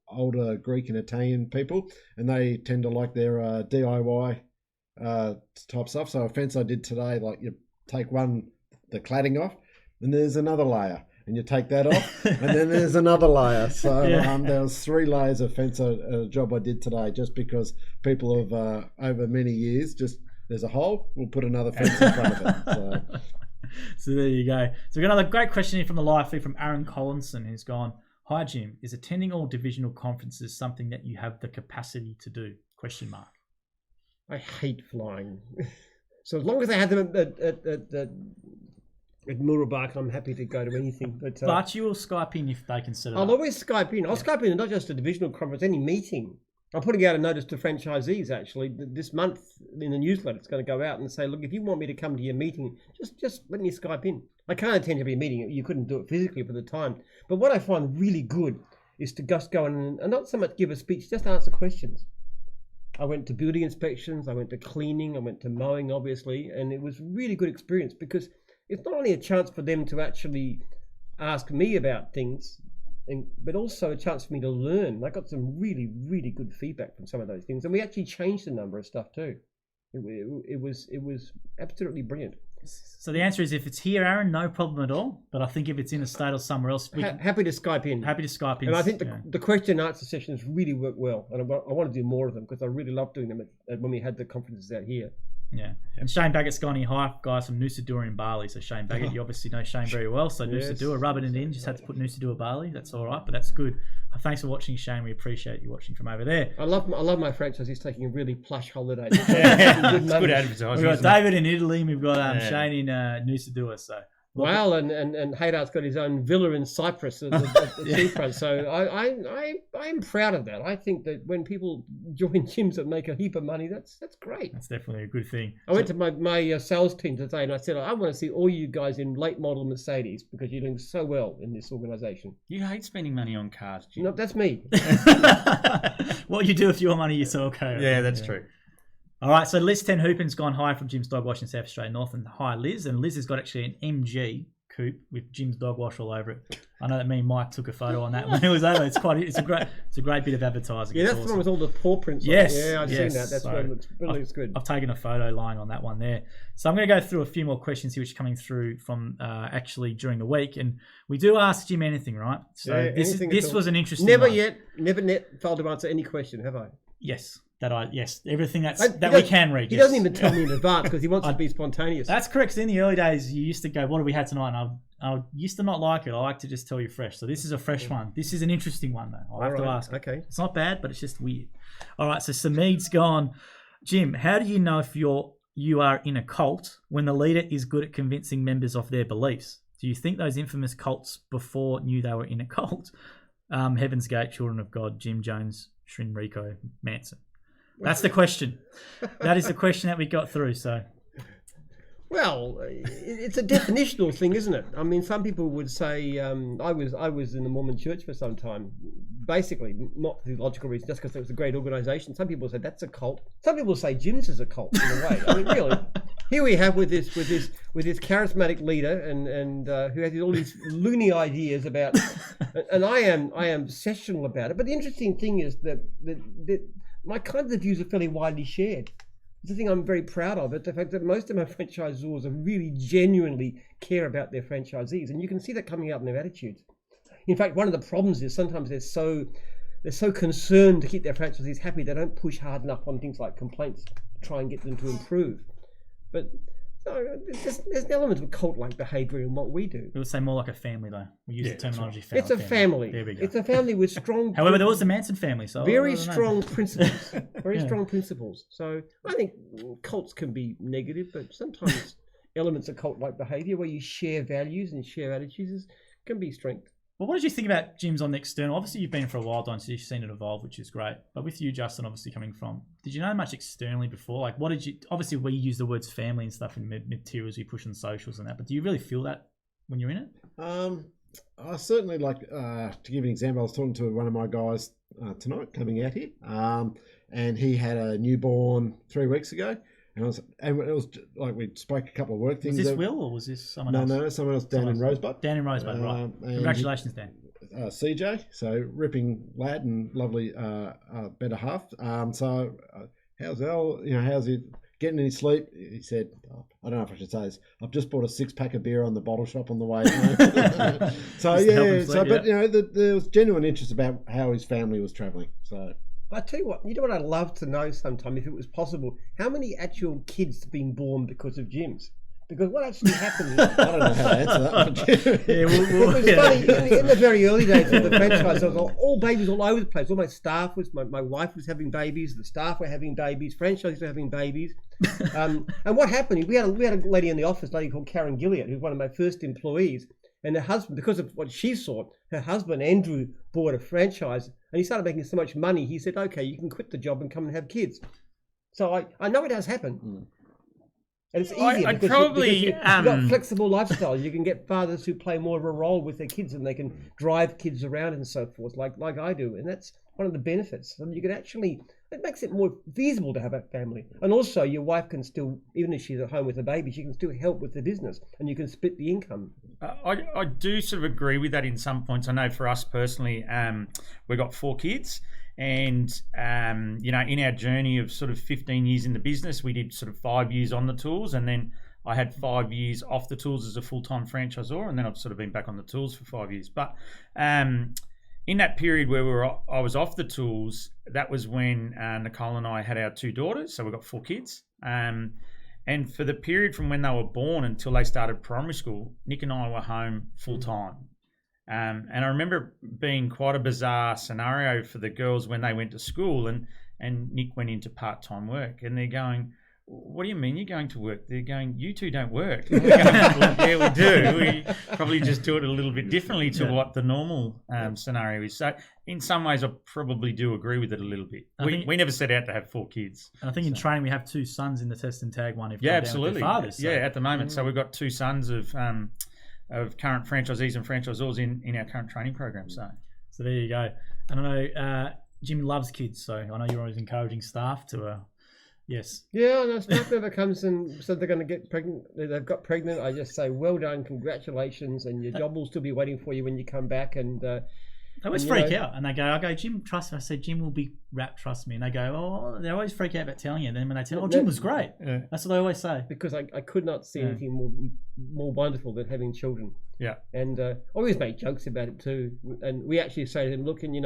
Speaker 2: older Greek and Italian people, and they tend to like their DIY type stuff. So a fence I did today, like you take the cladding off, and there's another layer, and you take that off, and then there's another layer. So there was 3 layers of fence at a job I did today, just because people have over many years just. There's a hole, we'll put another fence in front of it.
Speaker 1: So there you go. So we've got another great question here from the live feed from Aaron Collinson, who's gone, "Hi Jim, is attending all divisional conferences something that you have the capacity to do?" ?
Speaker 4: I hate flying. So as long as they have them at Murabak, I'm happy to go to anything.
Speaker 1: But you will Skype in if they can set it
Speaker 4: I'll
Speaker 1: up.
Speaker 4: always Skype in. I'll Skype in, not just a divisional conference, any meeting. I'm putting out a notice to franchisees actually this month in the newsletter. It's going to go out and say, look, if you want me to come to your meeting, just let me Skype in. I can't attend every meeting. You couldn't do it physically for the time. But what I find really good is to just go in and not so much give a speech, just answer questions. I went to building inspections, I went to cleaning, I went to mowing, obviously, and it was really good experience because it's not only a chance for them to actually ask me about things, but also a chance for me to learn. I got some really, really good feedback from some of those things, and we actually changed a number of stuff too. It was absolutely brilliant.
Speaker 1: So the answer is, if it's here, Aaron, no problem at all. But I think if it's in a state or somewhere else,
Speaker 4: Happy to Skype in.
Speaker 1: happy to Skype in.
Speaker 4: And I think the question and answer sessions really work well, and I want to do more of them because I really love doing them when we had the conferences out here.
Speaker 1: Yeah. And Shane Baggett's gone here. Hi, guys, from Nusa Dua in Bali. So Shane Baggett, you obviously know Shane very well. So Nusa Dua, rubbing it in. Just had to put Nusa Dua Bali. That's all right, but that's good. Thanks for watching, Shane. We appreciate you watching from over there.
Speaker 4: I love my franchisees taking a really plush holiday.
Speaker 3: It's good advertising.
Speaker 1: We've got
Speaker 3: isn't it?
Speaker 1: David in Italy. We've got Shane in Nusa Dua. So
Speaker 4: Wow, and Haydar's got his own villa in Cyprus at the seafront. So I'm proud of that. I think that when people join gyms that make a heap of money, that's great.
Speaker 1: that's definitely a good thing.
Speaker 4: I went to my sales team today and I said, I want to see all you guys in late model Mercedes because you're doing so well in this organisation.
Speaker 3: You hate spending money on cars, Jim.
Speaker 4: No, that's me.
Speaker 1: What you do with your money, you're so okay.
Speaker 3: Yeah, that's true.
Speaker 1: All right, so Liz 10 Hoopin's gone high from Jim's Dog Wash in South Australia North, and hi Liz. And Liz has got actually an MG coupe with Jim's Dog Wash all over it. I know that me and Mike took a photo on that when it was over. It's a great bit of advertising.
Speaker 4: Yeah,
Speaker 1: It's
Speaker 4: that's the
Speaker 1: awesome.
Speaker 4: one with all the paw prints.
Speaker 1: Yes,
Speaker 4: on it. Yeah, I've
Speaker 1: yes.
Speaker 4: seen that. That's
Speaker 1: So,
Speaker 4: what looks good.
Speaker 1: I've taken a photo lying on that one there. So I'm going to go through a few more questions here, which are coming through from actually during the week. And we do ask Jim anything, right? So
Speaker 4: Yeah,
Speaker 1: this
Speaker 4: anything at all.
Speaker 1: was an interesting
Speaker 4: Never
Speaker 1: one.
Speaker 4: failed to answer any question, have I?
Speaker 1: Yes. Everything
Speaker 4: He
Speaker 1: that we can read.
Speaker 4: He
Speaker 1: yes.
Speaker 4: doesn't even tell me in advance because he wants to be spontaneous.
Speaker 1: That's correct. 'Cause in the early days, you used to go, "What have we had tonight?" And I used to not like it. I like to just tell you fresh. So this is a fresh one. This is an interesting one, though. I'll have to ask.
Speaker 4: Okay.
Speaker 1: It's not bad, but it's just weird. All right. So Samid's gone. Jim, how do you know if you are in a cult when the leader is good at convincing members of their beliefs? Do you think those infamous cults before knew they were in a cult? Heaven's Gate, Children of God, Jim Jones, Shinriko, Manson. That's the question. That is the question that we got through. So,
Speaker 4: Well, it's a definitional thing, isn't it? I mean, some people would say I was in the Mormon Church for some time, basically not for theological reasons, just because it was a great organisation. Some people say that's a cult. Some people say Jim's is a cult in a way. I mean, really. here we have with this charismatic leader and who has all these loony ideas about, and I am obsessional about it. But the interesting thing is that my kinds of views are fairly widely shared. It's the thing I'm very proud of, it's the fact that most of my franchisors are really genuinely care about their franchisees, and you can see that coming out in their attitudes. In fact, one of the problems is sometimes they're so concerned to keep their franchisees happy, they don't push hard enough on things like complaints to try and get them to improve. But there's an element of cult-like behaviour in what we do.
Speaker 1: We would say more like a family, though. We use the terminology family.
Speaker 4: It's a family.
Speaker 1: There we go.
Speaker 4: It's a family with strong...
Speaker 1: However, there was the Manson family, so...
Speaker 4: Very strong principles. Very strong principles. So I think cults can be negative, but sometimes elements of cult-like behaviour where you share values and share attitudes can be strength.
Speaker 1: Well, what did you think about gyms on the external? Obviously, you've been for a while, Don, so you've seen it evolve, which is great. But with you, Justin, obviously coming from, did you know much externally before? Like, what did you? Obviously, we use the words family and stuff in materials we push on socials and that. But do you really feel that when you're in it?
Speaker 2: I certainly like to give an example. I was talking to one of my guys tonight, coming out here, and he had a newborn 3 weeks ago. And it was like we spoke a couple of work things.
Speaker 1: Was this Will or was this someone else?
Speaker 2: No, someone else down in Rosebud.
Speaker 1: Down in Rosebud, right. Congratulations, Dan.
Speaker 2: CJ, so ripping lad and lovely better half. So how's El? How's he getting any sleep? He said, I don't know if I should say this. I've just bought a 6-pack of beer on the bottle shop on the way home. So yeah, but there was genuine interest about how his family was travelling. So.
Speaker 4: I tell you what I'd love to know sometime, if it was possible, how many actual kids have been born because of gyms? Because what actually happened...
Speaker 2: I don't know how to answer that.
Speaker 4: It was funny, in the very early days of the franchise, there was all babies all over the place. All my staff my wife was having babies, the staff were having babies, franchisees were having babies. And what happened, we had a lady in the office, a lady called Karen Gilliard, who was one of my first employees. And her husband, because of what she saw, her husband, Andrew, bought a franchise and he started making so much money, he said, okay, you can quit the job and come and have kids. So I know it does happen. And it's easier because you've got flexible lifestyles. You can get fathers who play more of a role with their kids and they can drive kids around and so forth, like I do. And that's one of the benefits. And you can actually, it makes it more feasible to have a family. And also your wife can still, even if she's at home with a baby, she can still help with the business and you can split the income.
Speaker 3: I do sort of agree with that in some points. I know for us personally, we've got 4 kids. And, in our journey of sort of 15 years in the business, we did sort of 5 years on the tools. And then I had 5 years off the tools as a full-time franchisor. And then I've sort of been back on the tools for 5 years. But in that period where I was off the tools, that was when Nicole and I had our 2 daughters. So we've got 4 kids. And for the period from when they were born until they started primary school, Nick and I were home full-time. And I remember being quite a bizarre scenario for the girls when they went to school and Nick went into part-time work and they're going, what do you mean you're going to work? They're going, you two don't work. Going, well, yeah, we do. We probably just do it a little bit differently to what the normal scenario is. So in some ways, I probably do agree with it a little bit. We never set out to have 4 kids.
Speaker 1: And I think in training, we have 2 sons in the test and tag one.
Speaker 3: Absolutely.
Speaker 1: Fathers, so.
Speaker 3: Yeah, at the moment. So we've got 2 sons of current franchisees and franchisors in our current training program. So
Speaker 1: there you go. And I know Jim loves kids, so I know you're always encouraging staff to, yes.
Speaker 4: Yeah, no, staff member comes and said they're going to get pregnant. They've got pregnant. I just say, well done, congratulations, and your job will still be waiting for you when you come back. And
Speaker 1: they always freak out, and they go, I go, Jim, trust me. I said, Jim will be wrapped, trust me. And they go, oh, they always freak out about telling you. And then when they tell, Jim was great. Yeah. That's what they always say.
Speaker 4: Because I could not see anything more wonderful than having children.
Speaker 3: Yeah.
Speaker 4: And I always make jokes about it too. And we actually say to them, look, and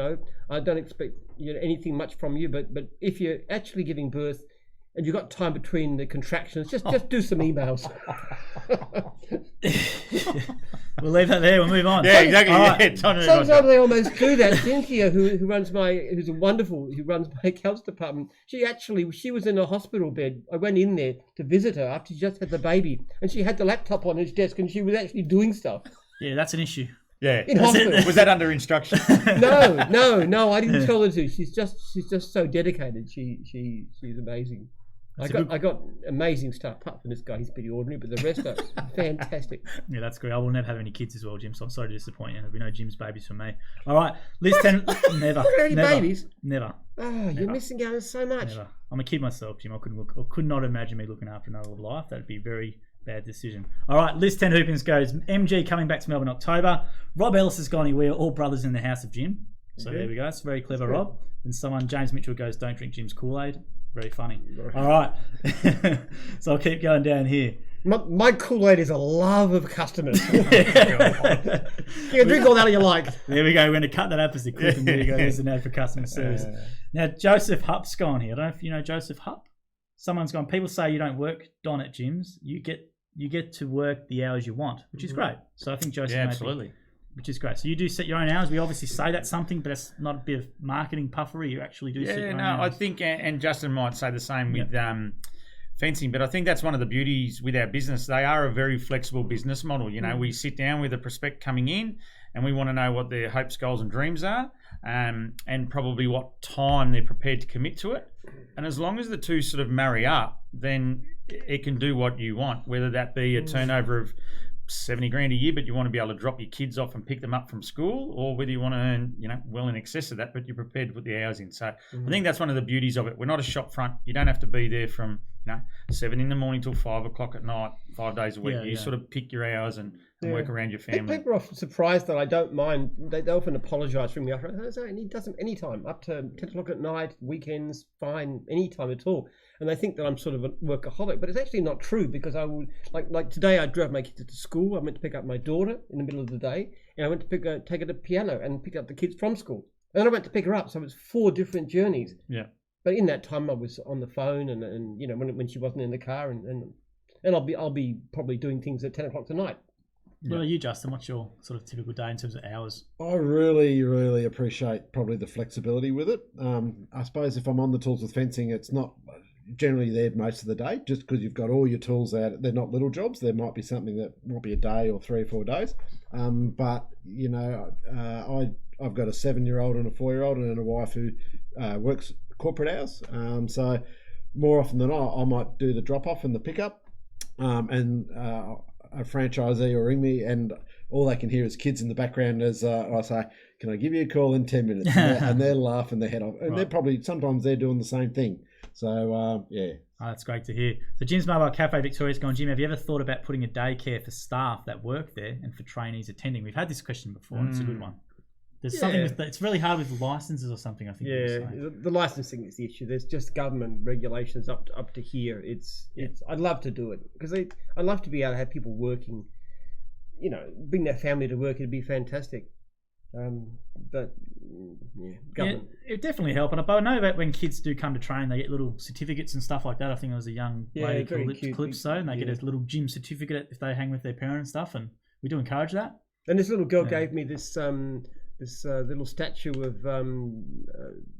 Speaker 4: I don't expect anything much from you, but if you're actually giving birth and you've got time between the contractions, just do some emails.
Speaker 1: We'll leave that there. We'll move on.
Speaker 3: Yeah, exactly.
Speaker 4: Right. Sometimes they almost do that. Cynthia, who runs my accounts department, she was in a hospital bed. I went in there to visit her after she just had the baby, and she had the laptop on her desk, and she was actually doing stuff.
Speaker 1: Yeah, that's an issue.
Speaker 3: Yeah, in hospital. Was that under instruction?
Speaker 4: No, I didn't tell her to. She's just so dedicated. She's amazing. I got amazing stuff. Apart from this guy, he's pretty ordinary, but the rest are fantastic.
Speaker 1: Yeah, that's great. I will never have any kids as well, Jim, so I'm sorry to disappoint you. There'll be no Jim's babies for me. All right, list 10. Never.
Speaker 4: Babies?
Speaker 1: Never.
Speaker 4: Oh, you're missing out on so much.
Speaker 1: Never. I'm a kid myself, Jim. I could not imagine me looking after another life. That'd be a very bad decision. All right, list 10 hoopings goes. MG coming back to Melbourne October. Rob Ellis has gone. We're all brothers in the house of Jim. So there we go. It's very clever, Rob. And someone, James Mitchell, goes, don't drink Jim's Kool-Aid. Very funny. All right. So I'll keep going down here.
Speaker 4: My Kool-Aid is a love of customers. You can drink all that you like.
Speaker 1: There we go. We're going to cut that up as a clip, and there you go. There's an ad for customer service. Now, Joseph Hupp's gone here. I don't know if you know Joseph Hupp. Someone's gone, people say you don't work, Don, at gyms. You get to work the hours you want, which is great. So I think Joseph
Speaker 3: absolutely.
Speaker 1: Which is great. So you do set your own hours. We obviously say that's something, but it's not a bit of marketing puffery. You actually do set your own hours.
Speaker 3: I think, and Justin might say the same with fencing, but I think that's one of the beauties with our business. They are a very flexible business model. You know, we sit down with a prospect coming in and we want to know what their hopes, goals and dreams are, and probably what time they're prepared to commit to it. And as long as the two sort of marry up, then it can do what you want, whether that be a turnover of 70 grand a year, but you want to be able to drop your kids off and pick them up from school, or whether you want to earn, well in excess of that, but you're prepared to put the hours in. So I think that's one of the beauties of it. We're not a shop front. You don't have to be there from 7 in the morning till 5 o'clock at night, 5 days a week. You sort of pick your hours and work around your family.
Speaker 4: People are often surprised that I don't mind. They often apologise for me. He doesn't any time, up to 10 o'clock at night, weekends, fine, any time at all. And they think that I'm sort of a workaholic, but it's actually not true, because I would like today I drove my kids to school. I went to pick up my daughter in the middle of the day, and I went to take her to piano and pick up the kids from school. And then I went to pick her up, so it was 4 different journeys.
Speaker 3: Yeah.
Speaker 4: But in that time, I was on the phone, and when she wasn't in the car, and I'll be probably doing things at 10 o'clock tonight.
Speaker 1: What about you, Justin? What's your sort of typical day in terms of hours?
Speaker 2: I really, really appreciate probably the flexibility with it. I suppose if I'm on the tools with fencing, it's not generally there most of the day, just because you've got all your tools out. They're not little jobs. There might be something that might be a day or 3 or 4 days. But I've got a 7-year-old and a 4-year-old and a wife who works corporate hours. So more often than not, I might do the drop off and the pickup, and a franchisee will ring me, and all they can hear is kids in the background as I say, "Can I give you a call in 10 minutes?" And they're laughing their head off, and they're probably sometimes they're doing the same thing. So
Speaker 1: Oh, that's great to hear. So Jim's Mobile Cafe Victoria's gone, Jim, have you ever thought about putting a daycare for staff that work there and for trainees attending? We've had this question before, and it's a good one. There's something it's really hard with licenses or something, I think.
Speaker 4: The licensing is the issue. There's just government regulations up to here. It's I'd love to do it, because I'd love to be able to have people working, bring their family to work. It'd be fantastic. But government.
Speaker 1: It would definitely help. But I know that when kids do come to train, they get little certificates and stuff like that. I think it was a young lady called Calypso, and they get a little gym certificate if they hang with their parents and stuff. And we do encourage that.
Speaker 4: And this little girl gave me this little statue of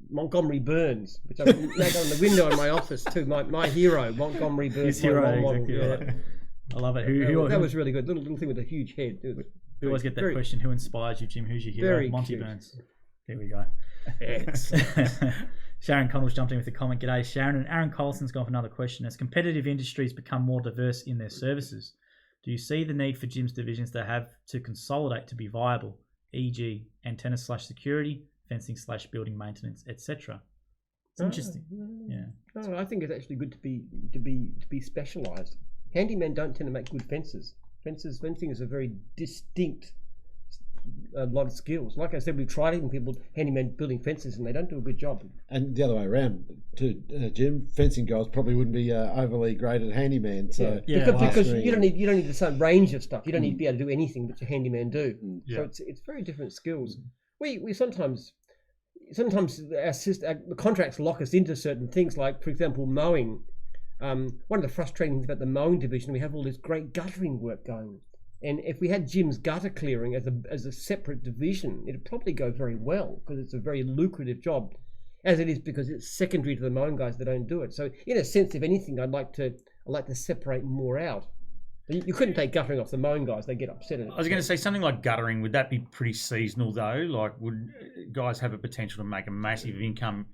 Speaker 4: Montgomery Burns, which I've got on the window in my office too. My hero, Montgomery Burns.
Speaker 1: His hero, exactly right. I love it.
Speaker 4: That was really good. Little thing with a huge head.
Speaker 1: We always get that question: who inspires you, Jim? Who's your hero? Monty Burns. There we go. Sharon Connell's jumped in with a comment. G'day, Sharon. And Aaron Colson's gone for another question. As competitive industries become more diverse in their services, do you see the need for gyms divisions to have to consolidate to be viable, e.g., antenna/security, fencing/building maintenance, etc.? It's interesting. Yeah.
Speaker 4: I think it's actually good to be specialised. Handymen don't tend to make good fences. Fencing is a very distinct lot of skills. Like I said, we've tried even people, handymen building fences, and they don't do a good job.
Speaker 2: And the other way around, too, Jim, fencing guys probably wouldn't be overly great at handyman. So
Speaker 4: because you don't need the same range of stuff. You don't need to be able to do anything that your handyman do. So it's very different skills. We sometimes the contracts lock us into certain things, like, for example, mowing. One of the frustrating things about the mowing division, we have all this great guttering work going. And if we had Jim's gutter clearing as a separate division, it'd probably go very well, because it's a very lucrative job, as it is, because it's secondary to the mowing guys that don't do it. So in a sense, if anything, I'd like to separate more out. You couldn't take guttering off the mowing guys; they get upset.
Speaker 3: I was going to say something like guttering. Would that be pretty seasonal though? Like, would guys have a potential to make a massive income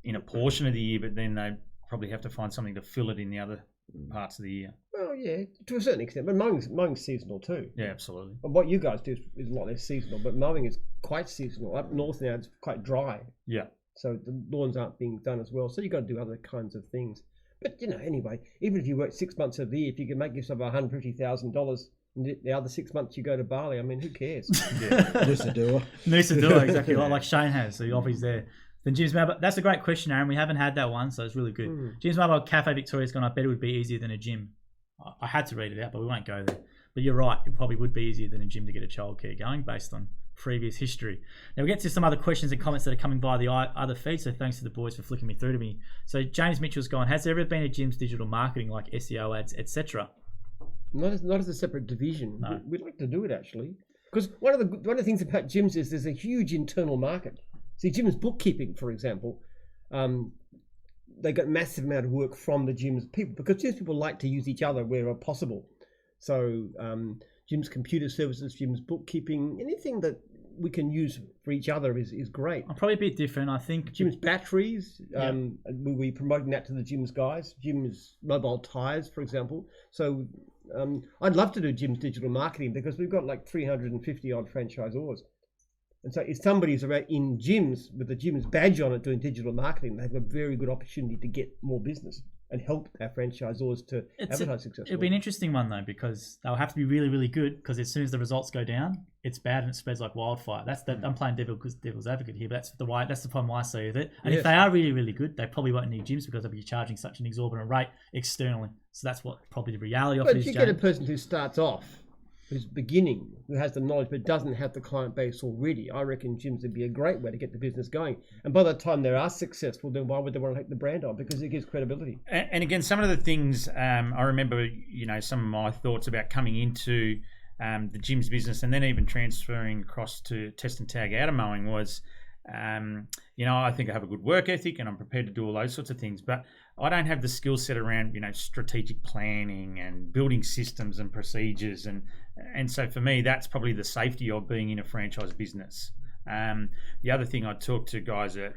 Speaker 3: in a portion of the year, but then they probably have to find something to fill it in the other parts of the year?
Speaker 4: Well, yeah, to a certain extent, but mowing's seasonal too.
Speaker 3: Yeah, absolutely.
Speaker 4: But what you guys do is a lot less seasonal, but mowing is quite seasonal. Up north now, it's quite dry.
Speaker 3: Yeah.
Speaker 4: So the lawns aren't being done as well. So you've got to do other kinds of things. But, anyway, even if you work 6 months of the year, if you can make yourself $150,000, and the other 6 months you go to Bali, I mean, who cares?
Speaker 2: Noosa doer.
Speaker 1: Noosa doer, exactly like Shane has. So obviously there. Then Jim's Mobile. That's a great question, Aaron. We haven't had that one, so it's really good. Jim's Mobile Cafe Victoria's gone. I bet it would be easier than a gym. I had to read it out, but we won't go there. But you're right. It probably would be easier than a gym to get a childcare going based on previous history. Now we get to some other questions and comments that are coming via the other feed. So thanks to the boys for flicking me through to me. So James Mitchell's gone. Has there ever been a gym's digital marketing like SEO ads, etc.?
Speaker 4: Not as a separate division.
Speaker 1: No.
Speaker 4: We'd like to do it actually, because one of the things about gyms is there's a huge internal market. See, gyms bookkeeping, for example, they got massive amount of work from the gyms people because gyms people like to use each other wherever possible. So gyms computer services, gyms bookkeeping, anything that we can use for each other is great.
Speaker 1: I'm probably a bit different. I think
Speaker 4: Gyms batteries, we're promoting that to the gyms guys. Gyms mobile tires, for example. So I'd love to do gyms digital marketing because we've got like 350 odd franchisors. And so if somebody's in gyms with the gyms badge on it doing digital marketing, they have a very good opportunity to get more business and help our franchisors to advertise successfully.
Speaker 1: It'll be an interesting one though, because they'll have to be really, really good, because as soon as the results go down, it's bad and it spreads like wildfire. That's I'm playing devil's advocate here, but that's the problem I see with it. And if they are really, really good, they probably won't need gyms because they'll be charging such an exorbitant rate externally. So that's what probably the reality of it is.
Speaker 4: But if you get a person who starts off, who's beginning, who has the knowledge but doesn't have the client base already, I reckon gyms would be a great way to get the business going. And by the time they are successful, then why would they want to take the brand on? Because it gives credibility.
Speaker 3: And again, some of the things I remember, some of my thoughts about coming into the gyms business and then even transferring across to test and tag out of mowing was, I think I have a good work ethic and I'm prepared to do all those sorts of things, but I don't have the skill set around, strategic planning and building systems and procedures. And so for me, that's probably the safety of being in a franchise business. The other thing I talk to guys at,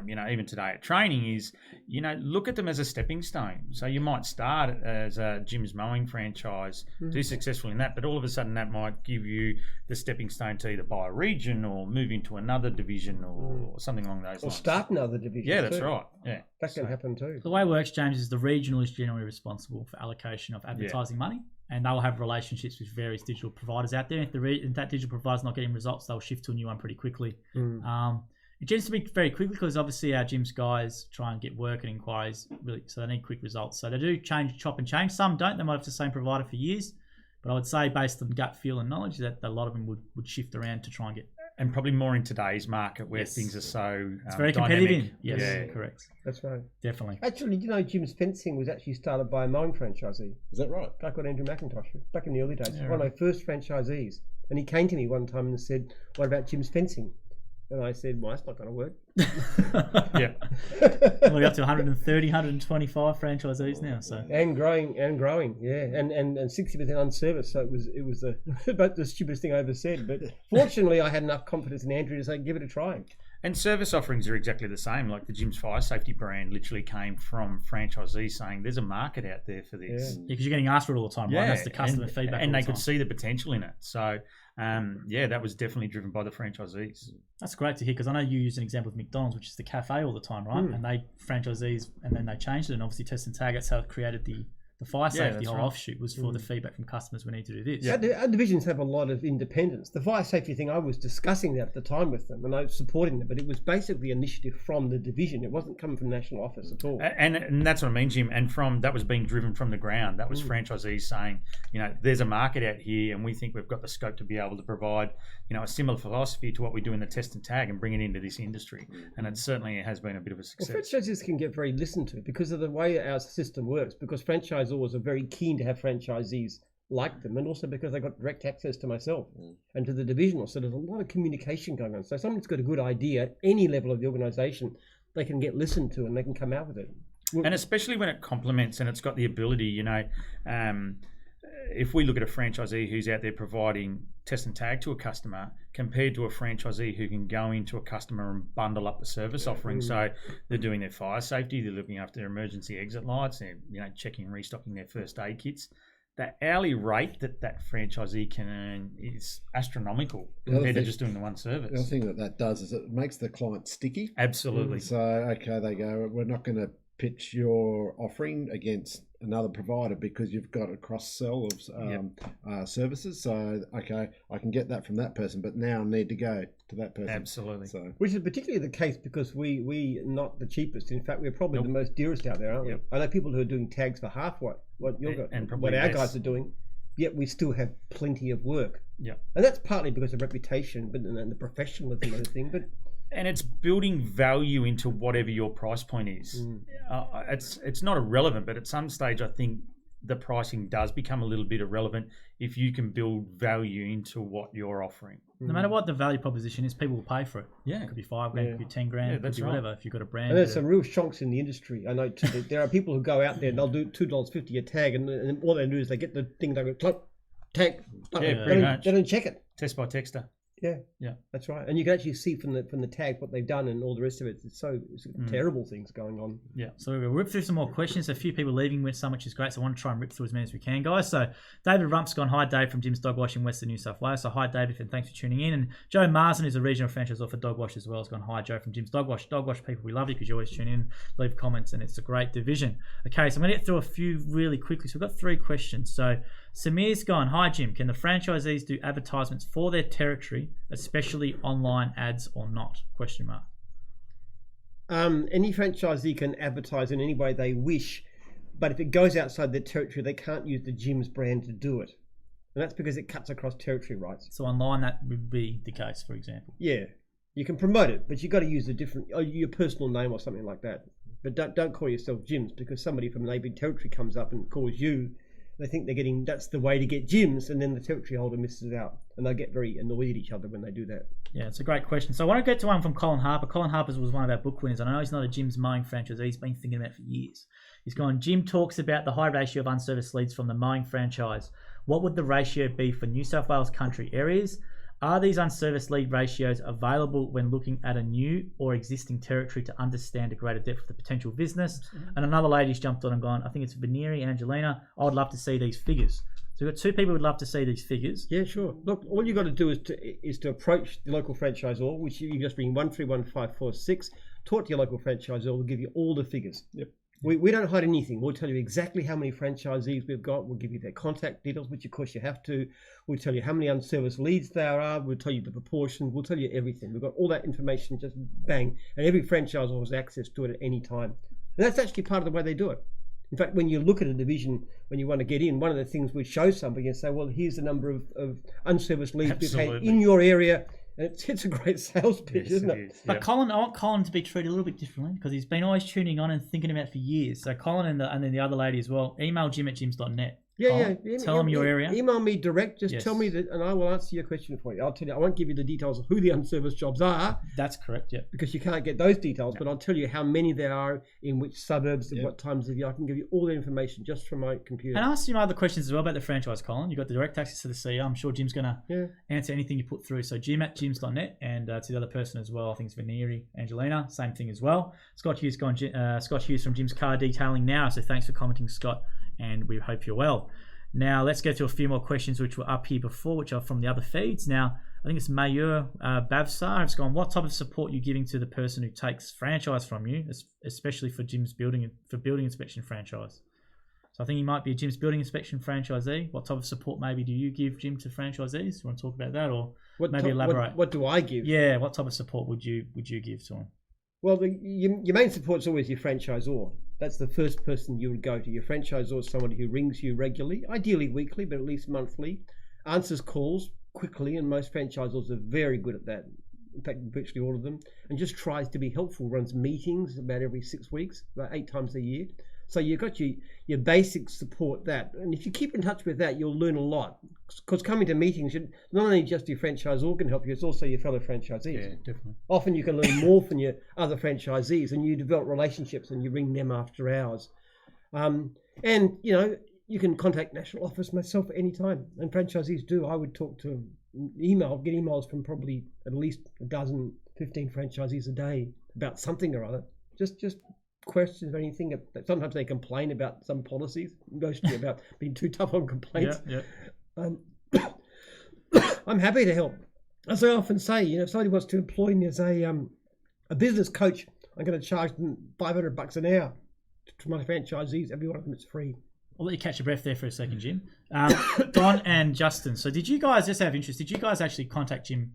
Speaker 3: even today at training is, look at them as a stepping stone. So you might start as a Jim's Mowing franchise, do successful in that, but all of a sudden that might give you the stepping stone to either buy a region or move into another division or something along those lines.
Speaker 4: Or start another division.
Speaker 3: Yeah, that's right. Yeah,
Speaker 4: that can happen too.
Speaker 1: The way it works, James, is the regional is generally responsible for allocation of advertising money. And they'll have relationships with various digital providers out there. If that digital provider's not getting results, they'll shift to a new one pretty quickly. It tends to be very quickly because obviously our gyms guys try and get work and inquiries, really, so they need quick results. So they do chop and change. Some don't. They might have the same provider for years. But I would say, based on gut feel and knowledge, that a lot of them would shift around to try and get.
Speaker 3: And probably more in today's market where things are so
Speaker 1: it's very competitive. Yes, correct.
Speaker 4: That's right.
Speaker 1: Definitely.
Speaker 4: Actually, Jim's fencing was actually started by a mowing franchisee.
Speaker 2: Is that right?
Speaker 4: A guy called Andrew McIntosh back in the early days. One of my first franchisees. And he came to me one time and said, "What about Jim's fencing?" And I said, "Well, that's not going to work."
Speaker 1: We're up to 130, 125 franchisees now. So
Speaker 4: and growing, yeah, and 60% unserviced. So it was about the stupidest thing I ever said. But fortunately, I had enough confidence in Andrew to say, "Give it a try."
Speaker 3: And service offerings are exactly the same. Like the Jim's Fire Safety brand literally came from franchisees saying there's a market out there for this.
Speaker 1: Yeah, because you're getting asked for it all the time, right? That's the customer feedback.
Speaker 3: And they could see the potential in it. So, that was definitely driven by the franchisees.
Speaker 1: That's great to hear, because I know you use an example of McDonald's, which is the cafe all the time, right? And they franchisees, and then they changed it, and obviously Test and Tag, that's how it created the fire safety whole offshoot was for the feedback from customers. We need to do this.
Speaker 4: Our divisions have a lot of independence. The fire safety thing, I was discussing that at the time with them, and I was supporting them, but it was basically initiative from the division. It wasn't coming from national office at all.
Speaker 3: And that's what I mean, Jim. And that was being driven from the ground. That was franchisees saying, there's a market out here, and we think we've got the scope to be able to provide, a similar philosophy to what we do in the Test and Tag and bring it into this industry. And it certainly has been a bit of a success.
Speaker 4: Well, franchises can get very listened to because of the way our system works, because franchisors are very keen to have franchisees like them, and also because they got direct access to myself and to the divisional. So there's a lot of communication going on. So if someone's got a good idea at any level of the organisation, they can get listened to and they can come out with it.
Speaker 3: And especially when it complements and it's got the ability, if we look at a franchisee who's out there providing Test and Tag to a customer compared to a franchisee who can go into a customer and bundle up the service offering. So they're doing their fire safety, they're looking after their emergency exit lights, they're checking and restocking their first aid kits. the hourly rate that franchisee can earn is astronomical compared to just doing the one service.
Speaker 2: The other thing that does is it makes the client sticky.
Speaker 3: Absolutely.
Speaker 2: So, okay, they go, we're not going to pitch your offering against another provider because you've got a cross-sell of services. So, okay, I can get that from that person, but now I need to go to that person.
Speaker 3: Absolutely.
Speaker 2: So,
Speaker 4: Which is particularly the case because we are not the cheapest. In fact, we're probably the most dearest out there, aren't we? I know people who are doing tags for half what our guys are doing, yet we still have plenty of work.
Speaker 3: Yeah.
Speaker 4: And that's partly because of reputation, but and the professionalism of the thing.
Speaker 3: And it's building value into whatever your price point is. It's not irrelevant, but at some stage, I think the pricing does become a little bit irrelevant if you can build value into what you're offering.
Speaker 1: No matter what the value proposition is, people will pay for it.
Speaker 3: Yeah.
Speaker 1: It could be $5 grand, it could be 10 grand, it could be whatever. If you've got a brand.
Speaker 4: And there's some real shonks in the industry. I know too, there are people who go out there and they'll do $2.50 a tag, and all they do is they get the thing, they go, click, tag. They don't check it.
Speaker 3: Test by texter.
Speaker 4: Yeah, that's right. And you can actually see from the tag what they've done and all the rest of it. It's terrible things going on.
Speaker 1: Yeah. So we're going to rip through some more questions. A few people leaving with some, which is great. So I want to try and rip through as many as we can, guys. So David Rump's gone, hi Dave from Jim's Dog Wash in Western New South Wales. So hi David, and thanks for tuning in. And Joe Marsden, who's a regional franchisor for Dog Wash as well, has gone, hi Joe from Jim's Dog Wash. Dog Wash people, we love you because you always tune in, leave comments, and it's a great division. Okay, so I'm going to get through a few really quickly. So we've got 3 questions. So Samir's gone, hi Jim, can the franchisees do advertisements for their territory, especially online ads or not? Question mark.
Speaker 4: Any franchisee can advertise in any way they wish, but if it goes outside their territory, they can't use the Jim's brand to do it. And that's because it cuts across territory rights.
Speaker 1: So online that would be the case, for example.
Speaker 4: Yeah, you can promote it, but you've got to use your personal name or something like that. But don't call yourself Jim's, because somebody from neighbouring territory comes up and calls you. They think that's the way to get Jim's, and then the territory holder misses out, and they get very annoyed at each other when they do that.
Speaker 1: Yeah, it's a great question. So I want to get to one from Colin Harper. Colin Harper was one of our book winners. I know he's not a Jim's Mowing franchisee. He's been thinking about it for years. He's gone, Jim talks about the high ratio of unserviced leads from the mowing franchise. What would the ratio be for New South Wales country areas? Are these unserviced lead ratios available when looking at a new or existing territory to understand a greater depth of the potential business? And another lady's jumped on and gone, I think it's Veneri, Angelina, I would love to see these figures. So we've got 2 people who would love to see these figures.
Speaker 4: Yeah, sure. Look, all you've got to do is to approach the local franchisor, which you just ring 131546, talk to your local franchisor, we'll give you all the figures.
Speaker 2: Yep.
Speaker 4: We don't hide anything. We'll tell you exactly how many franchisees we've got. We'll give you their contact details, which of course you have to. We'll tell you how many unserviced leads there are. We'll tell you the proportion. We'll tell you everything. We've got all that information, just bang. And every franchisor has access to it at any time. And that's actually part of the way they do it. In fact, when you look at a division, when you want to get in, one of the things we show somebody and say, well, here's the number of unserviced leads we've had in your area. And it's a great sales pitch, isn't it?
Speaker 1: But Colin, I want Colin to be treated a little bit differently because he's been always tuning on and thinking about it for years. So Colin and then the other lady as well, email Jim@jims.net.
Speaker 4: Yeah.
Speaker 1: Tell them your area.
Speaker 4: Email me direct. Just tell me that, and I will answer your question for you. I'll tell you. I won't give you the details of who the unserviced jobs are.
Speaker 1: That's correct. Yeah.
Speaker 4: Because you can't get those details, but I'll tell you how many there are, in which suburbs, at what times of year. I can give you all the information just from my computer.
Speaker 1: And ask you other questions as well about the franchise, Colin. You've got the direct access to the CEO. I'm sure Jim's going to answer anything you put through. So Jim@jims.net, and to the other person as well. I think it's Veneri, Angelina. Same thing as well. Scott Hughes gone. Scott Hughes from Jim's Car Detailing now. So thanks for commenting, Scott, and we hope you're well. Now, let's go through a few more questions which were up here before, which are from the other feeds. Now, I think it's Mayor Bavsar has gone, what type of support are you giving to the person who takes franchise from you, especially for Jim's building inspection franchise? So I think he might be a Jim's building inspection franchisee. What type of support maybe do you give, Jim, to franchisees? You want to talk about that, or maybe elaborate?
Speaker 4: What do I give?
Speaker 1: Yeah, what type of support would you give to him?
Speaker 4: Well, your main support is always your franchisor. That's the first person you would go to. Your franchisor is somebody who rings you regularly, ideally weekly, but at least monthly, answers calls quickly, and most franchisors are very good at that. In fact, virtually all of them, and just tries to be helpful, runs meetings about every 6 weeks, about 8 times a year. So you've got your basic support that, and if you keep in touch with that, you'll learn a lot. Because coming to meetings, not only just your franchisor can help you, it's also your fellow franchisees.
Speaker 3: Yeah, definitely.
Speaker 4: Often you can learn more from your other franchisees, and you develop relationships, and you ring them after hours. And you can contact national office myself at any time, and franchisees do. I would talk to get emails from probably at least 15 franchisees a day about something or other. Just questions or anything? Sometimes they complain about some policies, mostly about being too tough on complaints.
Speaker 1: Yeah.
Speaker 4: I'm happy to help. As I often say, if somebody wants to employ me as a business coach, I'm going to charge them $500 an hour to my franchisees. Every one of them is free.
Speaker 1: I'll let you catch your breath there for a second, Jim. Don and Justin. So did you guys, just out of interest, did you guys actually contact Jim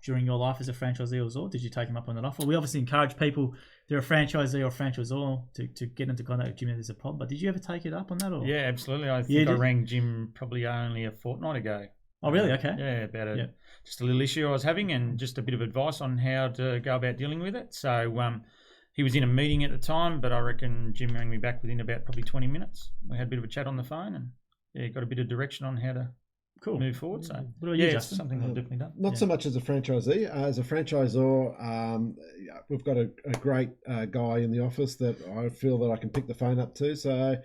Speaker 1: during your life as a franchisee or did you take him up on that offer? We obviously encourage people, they're a franchisee or franchisor, to get into contact with Jim if there's a problem. But did you ever take it up on that? Or?
Speaker 3: Yeah, absolutely. I think I rang Jim probably only a fortnight ago.
Speaker 1: Oh, really? Okay.
Speaker 3: Yeah, about just a little issue I was having and just a bit of advice on how to go about dealing with it. So he was in a meeting at the time, but I reckon Jim rang me back within about probably 20 minutes. We had a bit of a chat on the phone and got a bit of direction on how to move forward. So
Speaker 1: what about you,
Speaker 3: it's something I've definitely done.
Speaker 2: Not so much as a franchisee. As a franchisor, we've got a great guy in the office that I feel that I can pick the phone up to. So,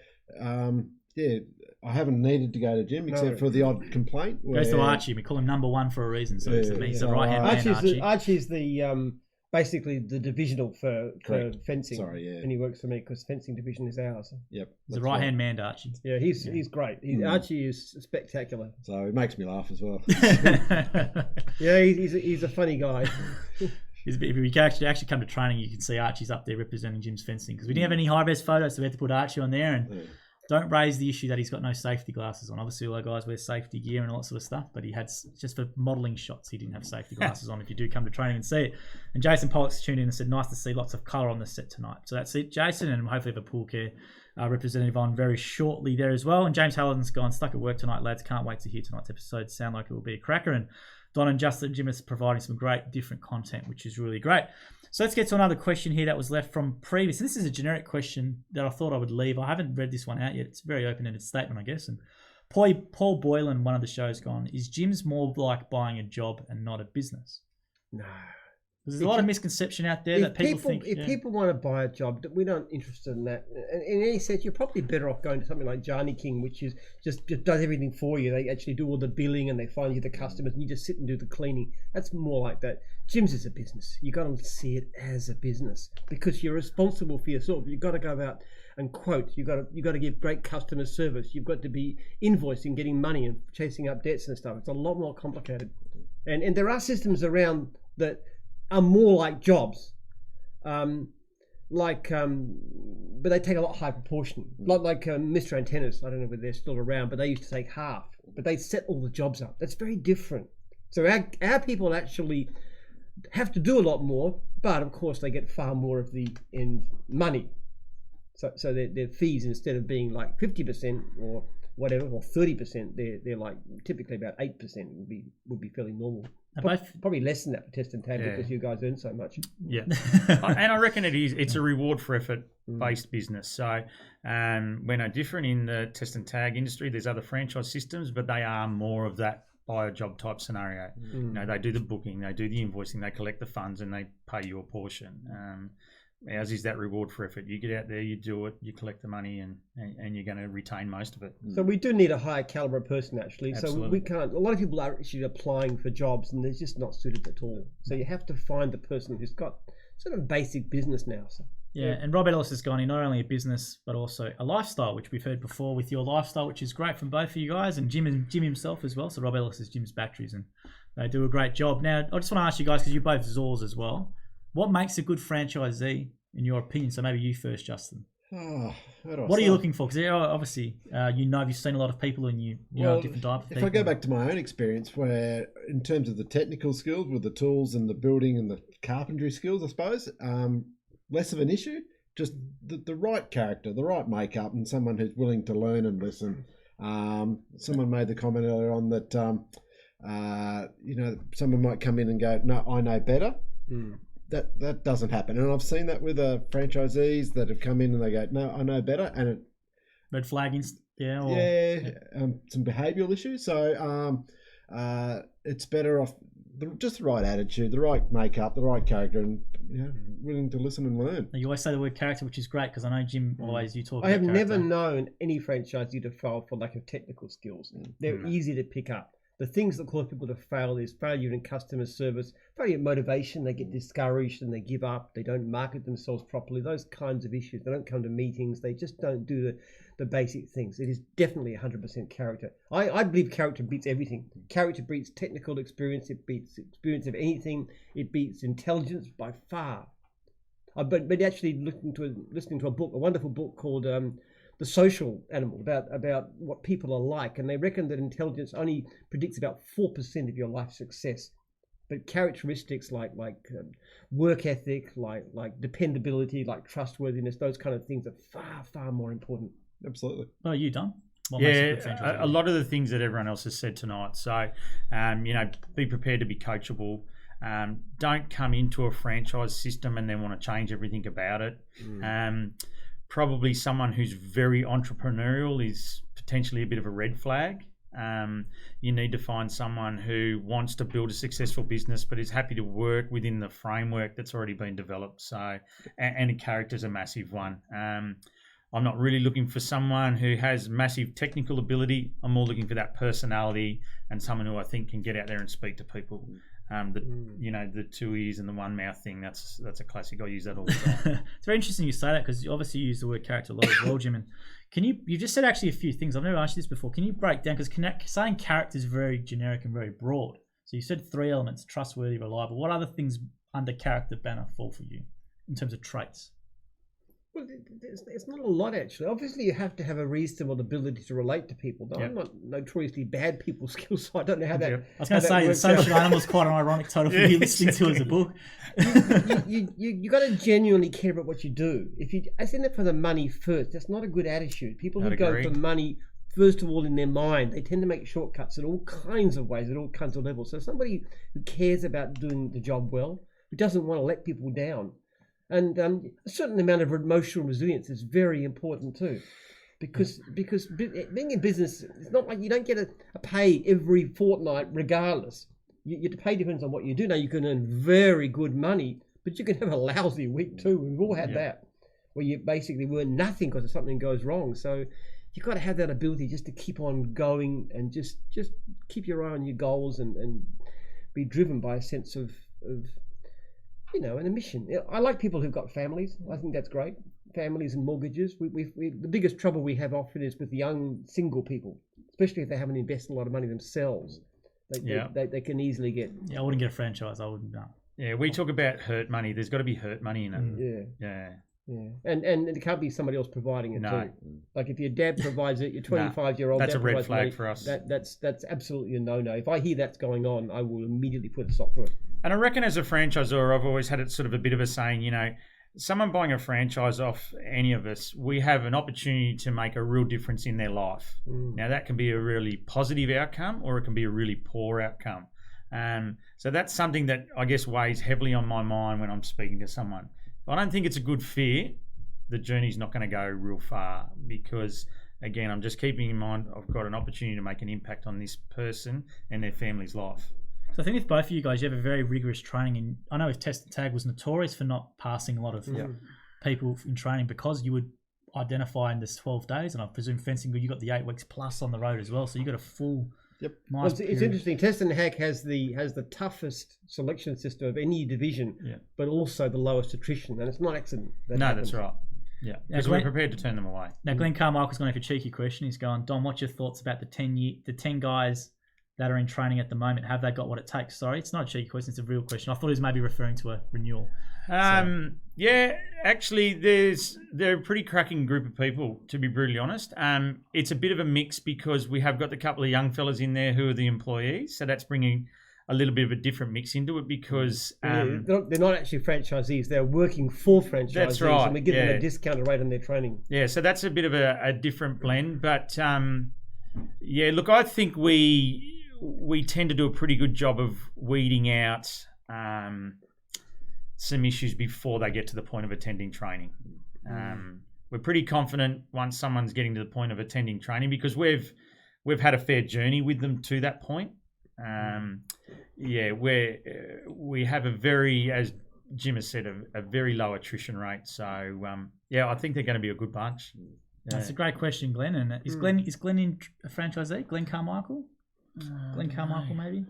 Speaker 2: I haven't needed to go to Jim except for the odd complaint.
Speaker 1: Goes to Archie. We call him number one for a reason. So he's the right-hand man, Archie.
Speaker 4: Archie's the basically the divisional for fencing. And he works for me because fencing division is ours.
Speaker 2: Yep.
Speaker 1: He's the right-hand man to Archie.
Speaker 4: Yeah, he's great. Archie is spectacular.
Speaker 2: So it makes me laugh as well.
Speaker 4: Yeah, he's a funny guy.
Speaker 1: If you can actually come to training, you can see Archie's up there representing Jim's fencing because we didn't have any high-res photos, so we had to put Archie on there and don't raise the issue that he's got no safety glasses on. Obviously, all our guys wear safety gear and all that sort of stuff, but he had, just for modelling shots, he didn't have safety glasses on if you do come to training and see it. And Jason Pollock's tuned in and said, nice to see lots of colour on the set tonight. So that's it, Jason, and hopefully have a pool care representative on very shortly there as well. And James Hallidan's gone, stuck at work tonight, lads. Can't wait to hear tonight's episode. Sound like it will be a cracker. And Don and Justin Jim is providing some great different content, which is really great. So let's get to another question here that was left from previous. This is a generic question that I thought I would leave. I haven't read this one out yet. It's a very open-ended statement, I guess. And Paul Boylan, one of the shows, gone, is Jim's more like buying a job and not a business?
Speaker 4: No.
Speaker 1: There's a lot of misconception out there that people think...
Speaker 4: If people want to buy a job, we're not interested in that. In any sense, you're probably better off going to something like Jarny King, which is just does everything for you. They actually do all the billing and they find you the customers and you just sit and do the cleaning. That's more like that. Jim's is a business. You got to see it as a business because you're responsible for yourself. You've got to go out and quote. You got to give great customer service. You've got to be invoicing, getting money and chasing up debts and stuff. It's a lot more complicated. And there are systems around that are more like jobs, but they take a lot higher proportion. Like Mr. Antennas, I don't know whether they're still around, but they used to take half, but they set all the jobs up. That's very different. So our people actually have to do a lot more, but of course they get far more of the end money. So their fees, instead of being like 50% or whatever, or 30%, they're like typically about 8% would be fairly normal. Probably less than that for Test and Tag because you guys earn so much.
Speaker 3: Yeah, and I reckon it's a reward for effort based business. So we're no different in the Test and Tag industry. There's other franchise systems, but they are more of that buy a job type scenario. They do the booking, they do the invoicing, they collect the funds, and they pay you a portion. Ours is that reward for effort. You get out there, you do it, you collect the money, and you're going to retain most of it.
Speaker 4: So we do need a higher caliber person, actually.
Speaker 3: Absolutely.
Speaker 4: So we can't. A lot of people are actually applying for jobs, and they're just not suited at all. So you have to find the person who's got sort of basic business now. So.
Speaker 1: Yeah, and Rob Ellis has gone in not only a business but also a lifestyle, which we've heard before with your lifestyle, which is great from both of you guys, and Jim himself as well. So Rob Ellis is Jim's Batteries, and they do a great job. Now, I just want to ask you guys, because you're both Zors as well, what makes a good franchisee in your opinion? So maybe you first, Justin. What are you looking for? Because obviously, you've seen a lot of people, and you know different types of people.
Speaker 2: If I go back to my own experience, where in terms of the technical skills with the tools and the building and the carpentry skills, I suppose, less of an issue. Just the right character, the right makeup, and someone who's willing to learn and listen. Someone made the comment earlier on that someone might come in and go, "No, I know better." That doesn't happen, and I've seen that with franchisees that have come in and they go, "No, I know better," and
Speaker 1: red flagging, some
Speaker 2: behavioural issues. So it's better off just the right attitude, the right makeup, the right character, and willing to listen and learn.
Speaker 1: You always say the word character, which is great, because I know Jim always you talk.
Speaker 4: I
Speaker 1: have
Speaker 4: never known any franchisee to fail for lack of technical skills. They're easy to pick up. The things that cause people to fail is failure in customer service, failure in motivation. They get discouraged and they give up. They don't market themselves properly. Those kinds of issues. They don't come to meetings. They just don't do the basic things. It is definitely 100% character. I believe character beats everything. Character beats technical experience. It beats experience of anything. It beats intelligence by far. But actually listening to a book, a wonderful book called The Social Animal, about what people are like, and they reckon that intelligence only predicts about 4% of your life success, but characteristics like work ethic, like dependability, like trustworthiness, those kind of things are far more important.
Speaker 2: Absolutely.
Speaker 1: Oh, you done? What makes a good
Speaker 3: Yeah,
Speaker 1: franchisee?
Speaker 3: a lot of the things that everyone else has said tonight. So, be prepared to be coachable. Don't come into a franchise system and then want to change everything about it. Probably someone who's very entrepreneurial is potentially a bit of a red flag. You need to find someone who wants to build a successful business but is happy to work within the framework that's already been developed. So, and a character's a massive one. I'm not really looking for someone who has massive technical ability. I'm more looking for that personality and someone who I think can get out there and speak to people. The two ears and the one mouth thing, that's a classic. I use that all the time.
Speaker 1: It's very interesting you say that, because obviously you use the word character a lot as well, Jim. And you just said actually a few things. I've never asked you this before. Can you break down, because saying character is very generic and very broad. So you said 3 elements: trustworthy, reliable. What other things under character banner fall for you in terms of traits?
Speaker 4: Well, it's not a lot, actually. Obviously, you have to have a reasonable ability to relate to people. Now, I'm not notoriously bad people skills, so I don't know how that.
Speaker 1: I was going to say, The Social Animal is quite an ironic title for you listening to as a book.
Speaker 4: You got to genuinely care about what you do. I send it for the money first. That's not a good attitude. People who go for money first of all in their mind, they tend to make shortcuts in all kinds of ways, at all kinds of levels. So somebody who cares about doing the job well, who doesn't want to let people down. And a certain amount of emotional resilience is very important too, because being in business, it's not like you don't get a pay every fortnight regardless. Your pay depends on what you do. Now you can earn very good money, but you can have a lousy week too. We've all had that, where you basically earn nothing because something goes wrong. So you've got to have that ability just to keep on going and just keep your eye on your goals and be driven by a sense of and a mission. I like people who've got families. I think that's great. Families and mortgages. The biggest trouble we have often is with young single people, especially if they haven't invested a lot of money themselves. They can easily get.
Speaker 1: Yeah, I wouldn't get a franchise. I wouldn't. No.
Speaker 3: Yeah, we talk about hurt money. There's got to be hurt money in it.
Speaker 4: Yeah. And it can't be somebody else providing it too. Like if your dad provides it, your 25-year-old
Speaker 3: that's
Speaker 4: dad
Speaker 3: a red flag
Speaker 4: money,
Speaker 3: for us.
Speaker 4: That's absolutely a no-no. If I hear that's going on, I will immediately put a stop to it.
Speaker 3: And I reckon as a franchisor, I've always had it sort of a bit of a saying, someone buying a franchise off any of us, we have an opportunity to make a real difference in their life. Now that can be a really positive outcome or it can be a really poor outcome. So that's something that I guess weighs heavily on my mind when I'm speaking to someone. If I don't think it's a good fit, the journey's not going to go real far, because again, I'm just keeping in mind I've got an opportunity to make an impact on this person and their family's life.
Speaker 1: So I think with both of you guys, you have a very rigorous training. And I know if Test and Tag was notorious for not passing a lot of people in training, because you would identify in this 12 days, and I presume fencing, you got the 8 weeks plus on the road as well. So you got a full.
Speaker 4: It's interesting. Test and Hack has the toughest selection system of any division, but also the lowest attrition, and it's not accident.
Speaker 3: That's right. Yeah, because we're prepared to turn them away.
Speaker 1: Now, Glenn Carmichael's going to have a cheeky question. He's going, Dom, what's your thoughts about the 10 guys that are in training at the moment? Have they got what it takes? Sorry, it's not a cheeky question, it's a real question. I thought he was maybe referring to a renewal.
Speaker 3: Yeah, actually they're a pretty cracking group of people, to be brutally honest. It's a bit of a mix because we have got the couple of young fellas in there who are the employees, so that's bringing a little bit of a different mix into it because
Speaker 4: they're not actually franchisees, they're working for franchisees. That's right. And we give them a discounted rate on their training.
Speaker 3: Yeah, so that's a bit of a different blend, but look, I think we tend to do a pretty good job of weeding out some issues before they get to the point of attending training. We're pretty confident once someone's getting to the point of attending training because we've had a fair journey with them to that point. We have a very, as Jim has said, a very low attrition rate. So I think they're going to be a good bunch.
Speaker 1: That's a great question, Glenn. And is Glenn in a franchisee? Glenn Carmichael? Glenn Carmichael, maybe.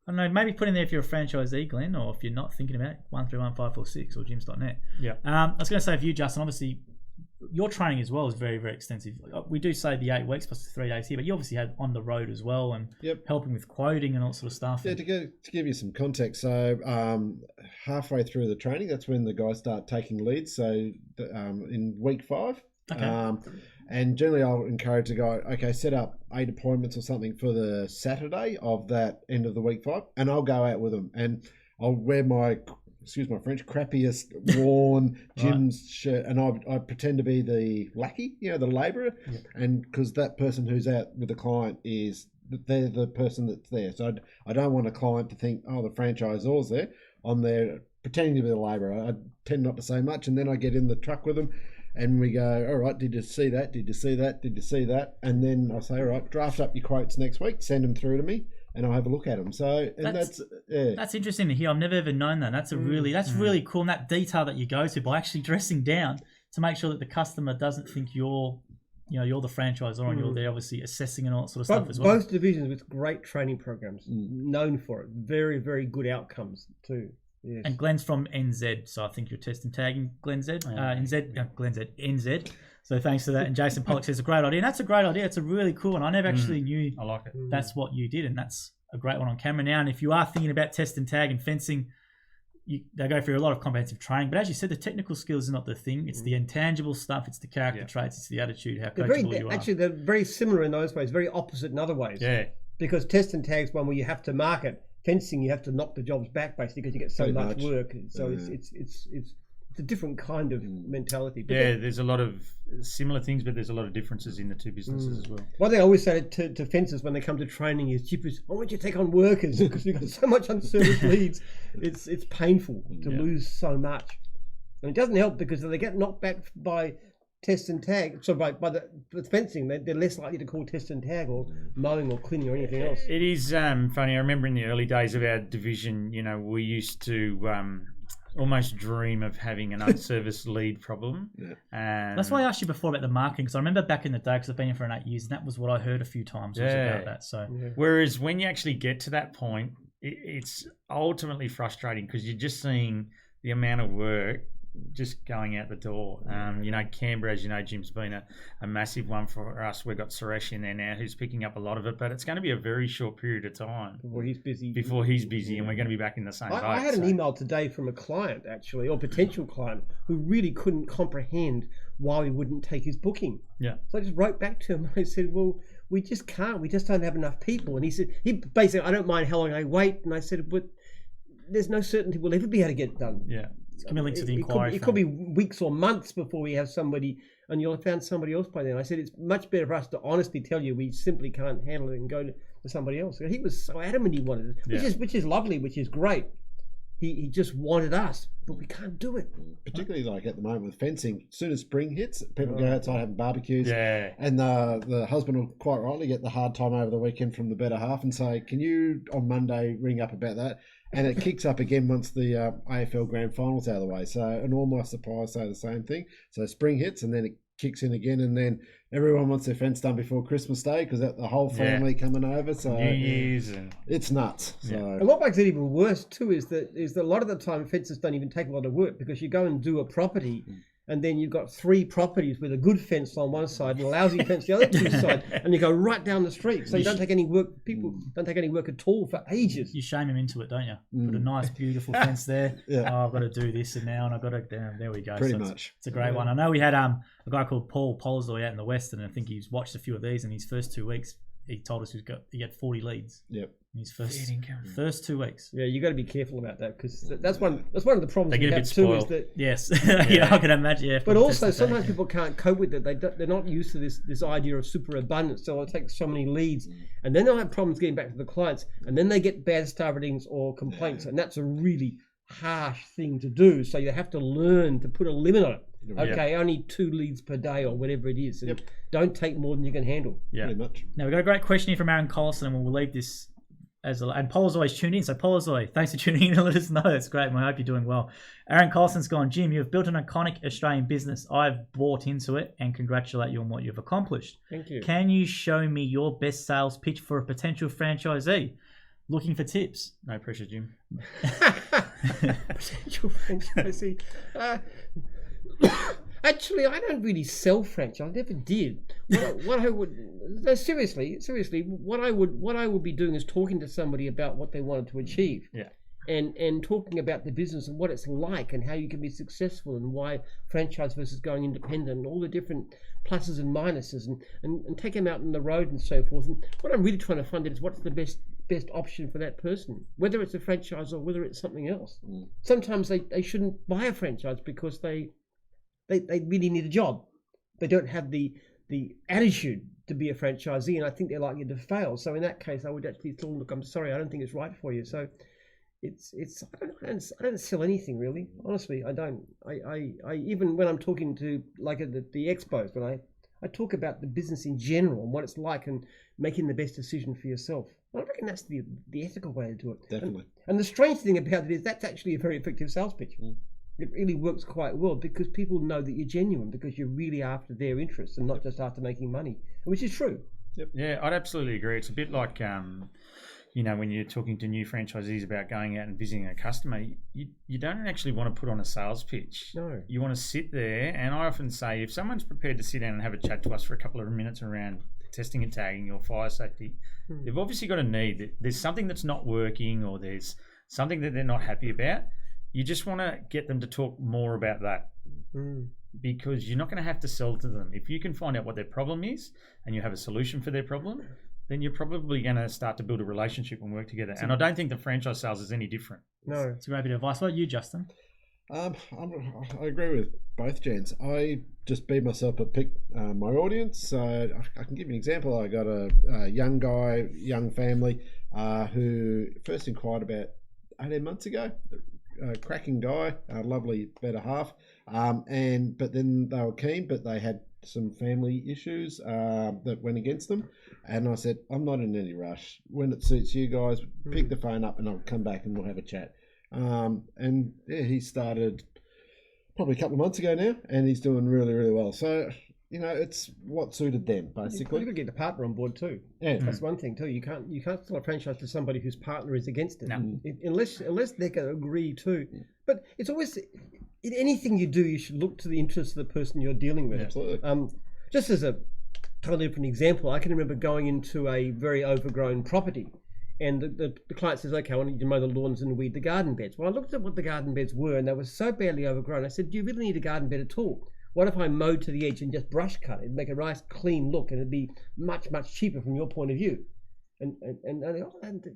Speaker 1: I don't know. Maybe put in there if you're a franchisee, Glenn, or if you're not thinking about it, 131546 or gyms.net.
Speaker 3: Yeah.
Speaker 1: I was going to say for you, Justin. Obviously, your training as well is very, very extensive. We do say the 8 weeks plus the 3 days here, but you obviously had on the road as well and helping with quoting and all sort of stuff.
Speaker 2: Yeah, to give you some context, so halfway through the training, that's when the guys start taking leads. So in week 5, and generally I'll encourage the guy, okay, set up 8 appointments or something for the Saturday of that end of the week 5, and I'll go out with them and I'll wear my, excuse my French, crappiest worn gym's shirt, and I pretend to be the lackey, the labourer, and because that person who's out with the client they're the person that's there. So I don't want a client to think, oh, the franchisor's there. I'm there pretending to be the labourer. I tend not to say much, and then I get in the truck with them, and we go, all right, did you see that? Did you see that? Did you see that? And then I say, all right, draft up your quotes next week, send them through to me, and I'll have a look at them. So, and that's
Speaker 1: interesting to hear. I've never ever known that. That's really cool. And that detail that you go to by actually dressing down to make sure that the customer doesn't think you're the franchisor and you're there obviously assessing and all that sort of stuff as well.
Speaker 4: Both divisions with great training programs, known for it. Very, very good outcomes too. Yes.
Speaker 1: And Glenn's from NZ, so I think you're testing tagging Glenn Z. NZ. So thanks for that. And Jason Pollock says a great idea. And that's a great idea. It's a really cool one. I never actually knew
Speaker 3: I like it.
Speaker 1: That's what you did, and that's a great one on camera now. And if you are thinking about test and tag and fencing, they go through a lot of comprehensive training. But as you said, the technical skills are not the thing. It's the intangible stuff. It's the character traits. It's the attitude, how coachable you are.
Speaker 4: Actually, they're very similar in those ways, very opposite in other ways.
Speaker 3: Yeah.
Speaker 4: Because test and tag's one where you have to market. Fencing, you have to knock the jobs back basically because you get so much work. So it's a different kind of mentality. But
Speaker 3: there's a lot of similar things, but there's a lot of differences in the two businesses as well.
Speaker 4: One thing I always say to fencers when they come to training is, I want you to take on workers because we've got so much unserviced leads. It's painful to lose so much. And it doesn't help because if they get knocked back by test and tag, so by the fencing, they're less likely to call test and tag or mowing or cleaning or anything else.
Speaker 3: It is funny. I remember in the early days of our division, we used to almost dream of having an unserviced lead problem.
Speaker 1: That's why I asked you before about the marketing, because I remember back in the day, because I've been here for 8 years, and that was what I heard a few times was about that. So,
Speaker 3: whereas when you actually get to that point, it's ultimately frustrating because you're just seeing the amount of work just going out the door. Canberra, as you know, Jim's been a massive one for us. We've got Suresh in there now who's picking up a lot of it, but it's going to be a very short period of time
Speaker 4: before he's busy.
Speaker 3: And we're going to be back in the same boat.
Speaker 4: I had an email today from a client, actually, or potential client, who really couldn't comprehend why we wouldn't take his booking.
Speaker 3: Yeah.
Speaker 4: So I just wrote back to him and I said, well, we just can't. We just don't have enough people. And he said, basically, I don't mind how long I wait. And I said, but there's no certainty we'll ever be able to get it done.
Speaker 3: Yeah.
Speaker 1: Give me a link to the inquiry.
Speaker 4: It could be weeks or months before we have somebody, and you'll have found somebody else by then. I said it's much better for us to honestly tell you we simply can't handle it and go to somebody else. He was so adamant he wanted it, which is lovely, which is great. He just wanted us, but we can't do it.
Speaker 2: Particularly like at the moment with fencing, as soon as spring hits, people go outside having barbecues.
Speaker 3: Yeah.
Speaker 2: And the husband will quite rightly get the hard time over the weekend from the better half and say, can you on Monday ring up about that? And it kicks up again once the AFL Grand Final's out of the way. So, and all my suppliers say the same thing. So spring hits and then it kicks in again, and then everyone wants their fence done before Christmas Day because the whole family coming over. So
Speaker 3: New Year's
Speaker 2: it's nuts. So.
Speaker 4: And what makes it even worse too is that a lot of the time fences don't even take a lot of work because you go and do a property. And then you've got 3 properties with a good fence on one side and a lousy fence on the other 2 sides, and you go right down the street. So you don't take any work. People don't take any work at all for ages.
Speaker 1: You shame him into it, don't you? Put a nice, beautiful fence there. Oh, I've got to do this and now, and I've got to. There we go.
Speaker 2: Pretty much.
Speaker 1: It's a great one. I know we had a guy called Paul Polsloy out in the West, and I think he's watched a few of these. In his first 2 weeks, he told us he had 40 leads.
Speaker 2: Yep.
Speaker 1: In his first 2 weeks.
Speaker 4: Yeah, you got to be careful about that because that's one of the problems
Speaker 3: they get
Speaker 4: we
Speaker 3: a
Speaker 4: have
Speaker 3: bit
Speaker 4: too.
Speaker 3: spoiled.
Speaker 4: Is that
Speaker 1: yes, yeah, I can imagine. Yeah,
Speaker 4: but also sometimes people can't cope with it. They're not used to this idea of superabundance. So they'll take so many leads, and then they'll have problems getting back to the clients, and then they get bad star ratings or complaints, and that's a really harsh thing to do. So you have to learn to put a limit on it. Okay, only 2 leads per day or whatever it is, and don't take more than you can handle.
Speaker 2: Pretty much.
Speaker 1: Now we've got a great question here from Aaron Collison, and we'll leave this and Paul's always tuned in. So Paulzoy, thanks for tuning in and let us know. It's great. I hope you're doing well. Aaron Colson's gone, Jim, you've built an iconic Australian business. I've bought into it and congratulate you on what you've accomplished.
Speaker 4: Thank you.
Speaker 1: Can you show me your best sales pitch for a potential franchisee? Looking for tips.
Speaker 3: No pressure, Jim.
Speaker 4: Potential franchisee. Actually, I don't really sell franchise. I never did. What I would, no, seriously, what I would be doing is talking to somebody about what they wanted to achieve.
Speaker 3: Yeah.
Speaker 4: And talking about the business and what it's like and how you can be successful and why franchise versus going independent and all the different pluses and minuses and take them out on the road and so forth. And what I'm really trying to find out is what's the best option for that person, whether it's a franchise or whether it's something else. Sometimes they shouldn't buy a franchise because they really need a job. They don't have the attitude to be a franchisee, and I think they're likely to fail. So in that case, I would actually tell them, look, I'm sorry, I don't think it's right for you. So it's I don't sell anything really. Honestly, I don't. I even when I'm talking to like at the expos, when I talk about the business in general and what it's like and making the best decision for yourself. I reckon that's the ethical way to do it.
Speaker 2: Definitely.
Speaker 4: And the strange thing about it is that's actually a very effective sales pitch. It really works quite well because people know that you're genuine because you're really after their interests and not just after making money, which is true.
Speaker 2: Yep.
Speaker 3: Yeah, I'd absolutely agree. It's a bit like, when you're talking to new franchisees about going out and visiting a customer, you don't actually want to put on a sales pitch.
Speaker 4: No.
Speaker 3: You want to sit there, and I often say if someone's prepared to sit down and have a chat to us for a couple of minutes around testing and tagging or fire safety, they've obviously got a need. There's something that's not working or there's something that they're not happy about. You just want to get them to talk more about that because you're not going to have to sell to them. If you can find out what their problem is and you have a solution for their problem, then you're probably going to start to build a relationship and work together. And I don't think the franchise sales is any different.
Speaker 4: No.
Speaker 1: It's a great bit of advice. What about you, Justin?
Speaker 2: I agree with both gents. I just be myself but pick my audience. So I can give you an example. I got a young guy, young family who first inquired about 18 months ago. A cracking guy, a lovely better half, but then they were keen, but they had some family issues that went against them, and I said, I'm not in any rush. When it suits you guys, pick the phone up and I'll come back and we'll have a chat. And yeah, he started probably a couple of months ago now, and he's doing really, really well. So it's what suited them basically.
Speaker 4: You've got to get the partner on board too.
Speaker 2: Yeah,
Speaker 4: that's one thing too. You can't sell a franchise to somebody whose partner is against it,
Speaker 3: No.
Speaker 4: unless they can agree too. But it's always in anything you do, you should look to the interests of the person you're dealing with.
Speaker 2: Absolutely.
Speaker 4: Just as a totally different example, I can remember going into a very overgrown property, and the client says, "Okay, I want you to mow the lawns and weed the garden beds." Well, I looked at what the garden beds were, and they were so badly overgrown. I said, "Do you really need a garden bed at all? What if I mowed to the edge and just brush cut it and make a nice clean look, and it'd be much, much cheaper from your point of view?" And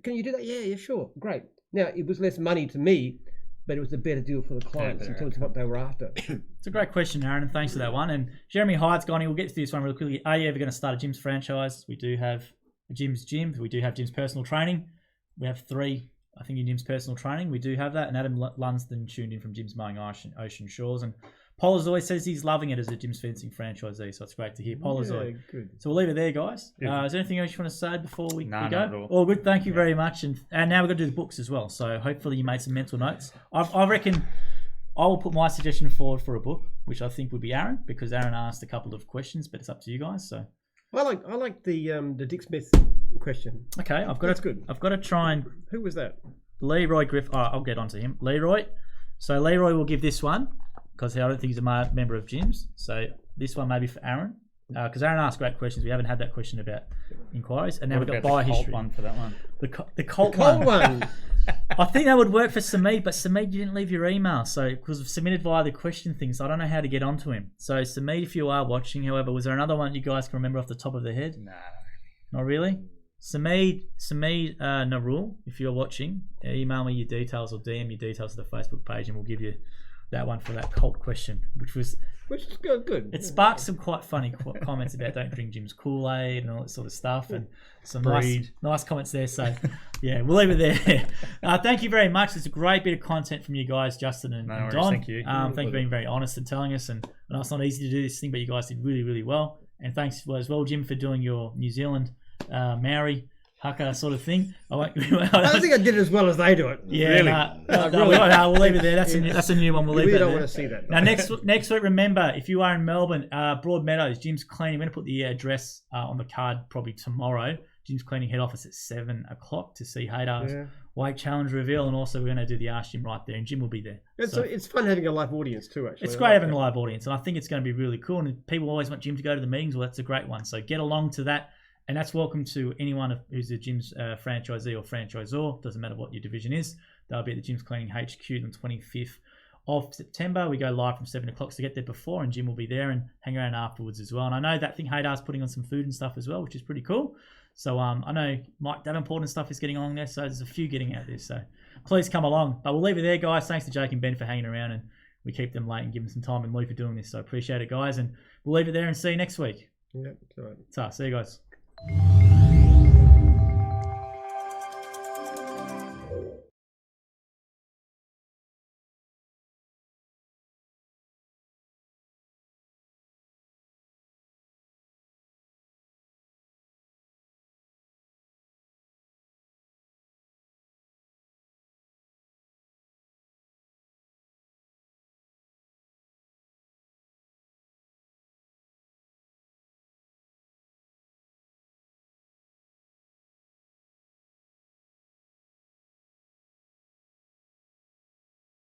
Speaker 4: can you do that? Yeah, sure, great. Now it was less money to me, but it was a better deal for the clients in terms of what they were after.
Speaker 1: It's a great question, Aaron, and thanks for that one. And Jeremy Hyde's gone. We'll get to this one real quickly. Are you ever going to start a Jim's franchise? We do have a Jim's Gym. We do have Jim's Personal Training. We have 3, I think, in Jim's Personal Training. We do have that. And Adam Lunsden tuned in from Jim's Mowing Ocean Shores. And Paulazoy says he's loving it as a Jim's Fencing franchisee, so it's great to hear. Paulazoy.
Speaker 4: Yeah, good.
Speaker 1: So we'll leave it there, guys. Is
Speaker 3: Yeah.
Speaker 1: there anything else you want to say before we
Speaker 3: No,
Speaker 1: go?
Speaker 3: not at all.
Speaker 1: All good. Thank you very much. And now we're going to do the books as well. So hopefully you made some mental notes. I reckon I will put my suggestion forward for a book, which I think would be Aaron, because Aaron asked a couple of questions, but it's up to you guys. So
Speaker 4: I like the Dick Smith question.
Speaker 1: okay,
Speaker 4: That's good.
Speaker 1: I've got to try and
Speaker 4: Who was that?
Speaker 1: Leroy Griff. Oh, I'll get onto him. Leroy. So Leroy will give this one because I don't think he's a member of Jim's. So this one maybe for Aaron, because Aaron asked great questions. We haven't had that question about inquiries, and now we've got buyer history.
Speaker 3: One for that one.
Speaker 1: The cult
Speaker 4: Cold
Speaker 1: one.
Speaker 4: one.
Speaker 1: I think that would work for Sameed, but Sameed, you didn't leave your email, so because it's submitted via the question thing, so I don't know how to get onto him. So Sameed, if you are watching, however, was there another one you guys can remember off the top of the head?
Speaker 3: No.
Speaker 1: Not really. Sameed Narul, if you're watching, email me your details or DM your details to the Facebook page, and we'll give you that one for that cult question, which is
Speaker 4: good.
Speaker 1: It sparked some quite funny comments about don't drink Jim's Kool-Aid and all that sort of stuff, and some nice comments there. So yeah, we'll leave it there. Thank you very much. It's a great bit of content from you guys, Justin and
Speaker 3: No worries,
Speaker 1: Don.
Speaker 3: thank you.
Speaker 1: Thank you for being very honest and telling us. And I know it's not easy to do this thing, but you guys did really, really well. And thanks as well, Jim, for doing your New Zealand Maori haka sort of thing. I won't.
Speaker 4: I don't think I did it as well as they do it.
Speaker 1: Yeah,
Speaker 3: Really?
Speaker 1: We'll leave it there. That's a new one. We'll leave
Speaker 4: We
Speaker 1: it
Speaker 4: don't
Speaker 1: there.
Speaker 4: want to see that.
Speaker 1: Now next week, remember, if you are in Melbourne, Broadmeadows, Jim's Cleaning. We're going to put the address on the card probably tomorrow. Jim's Cleaning head office at 7 o'clock to see Hadar's weight challenge reveal, and also we're going to do the Ask Jim right there, and Jim will be there.
Speaker 4: It's fun having a live audience too. Actually,
Speaker 1: It's great having a live audience, and I think it's going to be really cool. And people always want Jim to go to the meetings. Well, that's a great one. So get along to that, and that's welcome to anyone who's a Jim's franchisee or franchisor. Doesn't matter what your division is. They'll be at the Jim's Cleaning HQ on 25th of September. We go live from 7 o'clock, so get there before, and Jim will be there and hang around afterwards as well. And I know that thing Hadar's putting on some food and stuff as well, which is pretty cool. So I know Mike Davenport and stuff is getting along there, so there's a few getting out there. So please come along. But we'll leave it there, guys. Thanks to Jake and Ben for hanging around, and we keep them late and give them some time, and Lee for doing this. So appreciate it, guys. And we'll leave it there and see you next week.
Speaker 4: Yeah, all right.
Speaker 1: So see you guys.